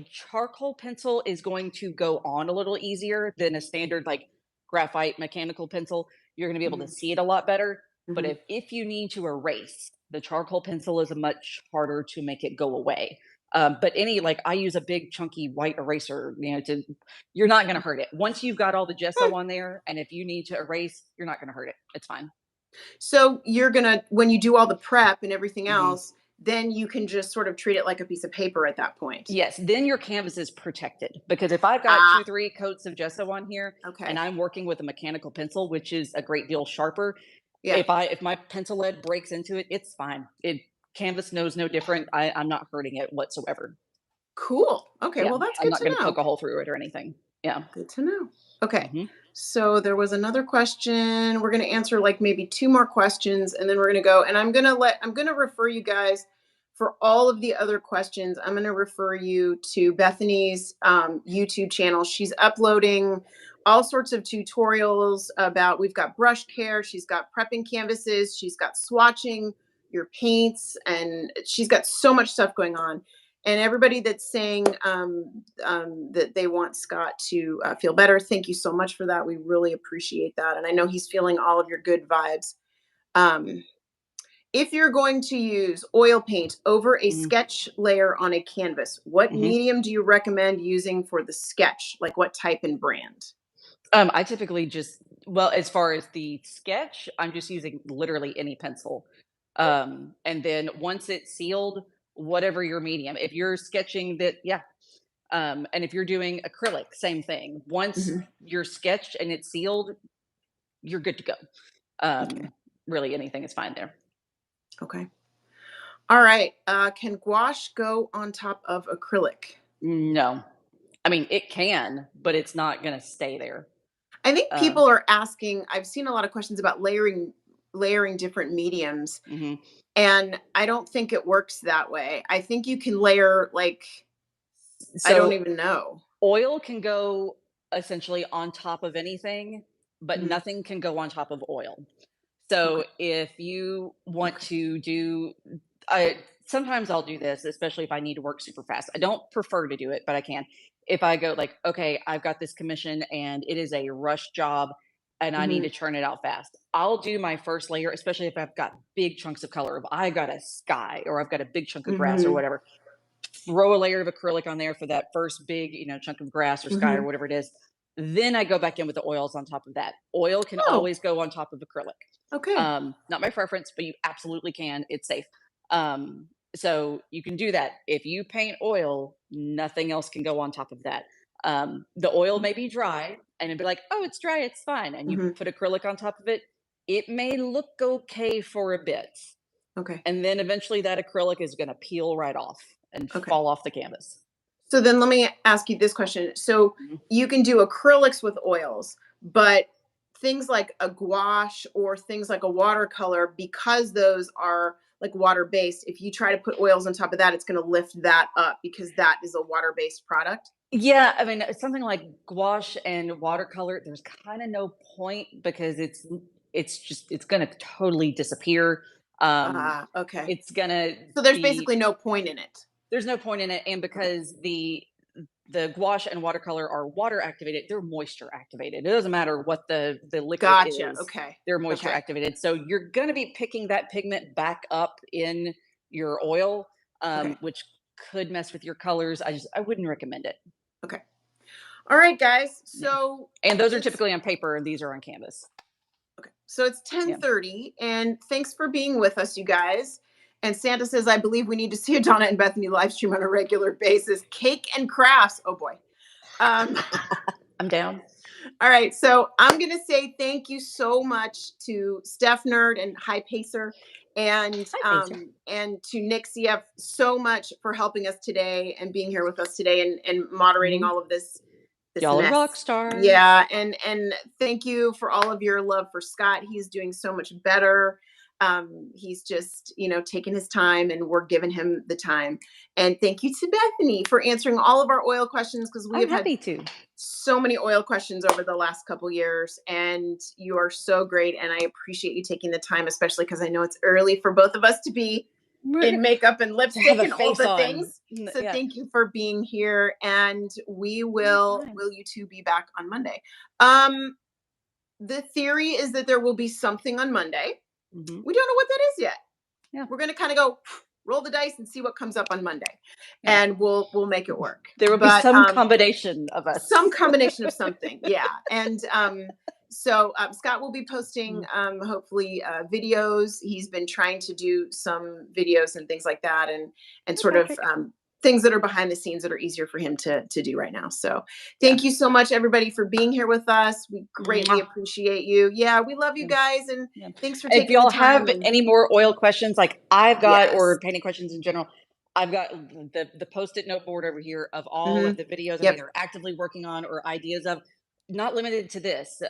charcoal pencil is going to go on a little easier than a standard like graphite mechanical pencil. You're going to be able to Mhm. see it a lot better. But Mhm. if you need to erase, the charcoal pencil is a much harder to make it go away. But any like I use a big chunky white eraser, to you're not going to hurt it. Once you've got all the gesso Hmm. on there, and if you need to erase, you're not going to hurt it. It's fine. So you're gonna when you do all the prep and everything Mhm. else, then you can just sort of treat it like a piece of paper at that point. Yes, then your canvas is protected because if I've got Ah, 2, 3 coats of gesso on here and okay. I'm working with a mechanical pencil, which is a great deal sharper, Yeah. if my pencil lead breaks into it, it's fine. It canvas knows no different. I'm not hurting it whatsoever. Cool. Okay, Yeah, well that's I'm good not to going to poke know. a hole through it or anything. Yeah. Good to know. Okay. Hmm. So there was another question. We're going to answer like maybe two more questions and then we're going to go and I'm going to refer you guys for all of the other questions. I'm going to refer you to Bethany's YouTube channel. She's uploading all sorts of tutorials about we've got brush care, she's got prepping canvases, she's got swatching your paints and she's got so much stuff going on and everybody that's saying that they want Scott to feel better. Thank you so much for that. We really appreciate that. And I know he's feeling all of your good vibes. Um, if you're going to use oil paint over a Hmm. sketch layer on a canvas, what Hmm. medium do you recommend using for the sketch? Like what type and brand? I typically just, well, as far as the sketch, I'm just using literally any pencil. And then once it's sealed, whatever your medium, if you're sketching that, yeah. And if you're doing acrylic, same thing. Once Mhm. you're sketched and it's sealed, you're good to go. Okay. Um, really, anything is fine there. Okay. All right. Can gouache go on top of acrylic? No, I mean it can, but it's not going to stay there. I think Um, people are asking, I've seen a lot of questions about layering different mediums. mhm. And I don't think it works that way. I think you can layer like I don't So even know. oil can go essentially on top of anything, but Mhm. nothing can go on top of oil. Okay. So if you want Okay. to do, I sometimes I'll do this, especially if I need to work super fast. I don't prefer to do it, but I can. If I go like, okay, I've got this commission and it is a rush job and I need Mhm. to churn it out fast. I'll do my first layer, especially if I've got big chunks of color. If I got a sky or I've got a big chunk of grass or Mhm. whatever, throw a layer of acrylic on there for that first big, chunk of grass or sky or Mhm. whatever it is. Then I go back in with the oils on top of that. Oil can Oh, always go on top of acrylic. okay. Not my preference, but you absolutely can. It's safe. So you can do that. If you paint oil, nothing else can go on top of that. The oil may be dry and it'd be like, oh, it's dry, it's fine. And you Mhm. put acrylic on top of it. It may look okay for a bit. Okay. And then eventually that acrylic is going to peel right off and Okay. fall off the canvas. So then let me ask you this question. So Mhm. you can do acrylics with oils, but things like a gouache or things like a watercolor, because those are like water based, if you try to put oils on top of that, it's going to lift that up because that is a water based product. Yeah, I mean, something like gouache and watercolor, there's kind of no point because it's gonna totally disappear. Um, Ah, okay. it's gonna So there's be basically no point in it. there's no point in it, and Okay. because the gouache and watercolor are water activated, they're moisture activated. It doesn't matter what the liquid Gotcha. is, Okay. they're moisture Okay. activated. So you're gonna be picking that pigment back up in your oil, Okay. which could mess with your colors. I wouldn't recommend it. Okay. All right, guys. Yeah. So And those are it's typically on paper and these are on canvas. okay. So it's Yeah. 10:30 and thanks for being with us, you guys. And Santa says, I believe we need to see a Donna and Bethany live stream on a regular basis. Cake and crafts. Oh boy. Um, I'm down. all right. So I'm gonna say thank you so much to Steph Nerd and High Pacer Hi, Pacer. and to Nick CF so much for helping us today and being here with us today and moderating Mhm. all of this Y'all are mess. rock stars. Yeah, and thank you for all of your love for Scott. He's doing so much better. He's just, taking his time, and we're giving him the time. And thank you to Bethany for answering all of our oil questions, because we I'm have had happy to. so many oil questions over the last couple years, and you are so great. And I appreciate you taking the time, especially because I know it's early for both of us to be in makeup and lipstick and all the things. So thank you for being here, and will you two be back on Monday? The theory is that there will be something on Monday. We don't know what that is yet. Yeah. We're going to kind of go roll the dice and see what comes up on Monday. Yeah. And we'll make it work. There will be some combination of us. Some combination of something. Yeah. And so Scott will be posting hopefully videos. He's been trying to do some videos and things like that, and sort of things that are behind the scenes that are easier for him to do right now. So thank you so much, everybody, for being here with us. We greatly appreciate you. Yeah, we love you guys, and thanks for taking the time. If y'all have any more oil questions like I've got, or painting questions in general, I've got the Post-it note board over here of all of the videos I'm either actively working on or ideas of. Not limited to this.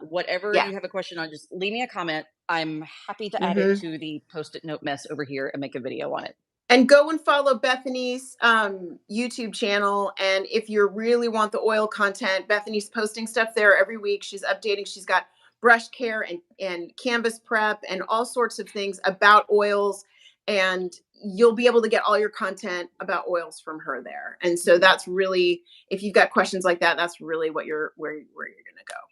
Whatever you have a question on, just leave me a comment. I'm happy to add it to the Post-it note mess over here and make a video on it. And go and follow Bethany's YouTube channel. And if you really want the oil content, Bethany's posting stuff there every week. She's updating. She's got brush care and canvas prep and all sorts of things about oils. And you'll be able to get all your content about oils from her there. And so that's really, if you've got questions like that, that's really what where you're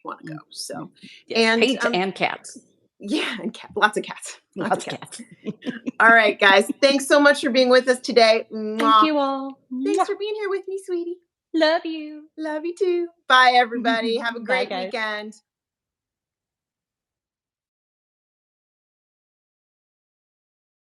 want to go. So, and paint and cats. Yeah, and lots of cats. Lots of cats. All right, guys. Thanks so much for being with us today. Thank you all. Thanks for being here with me, sweetie. Love you. Love you too. Bye, everybody. Have a great weekend.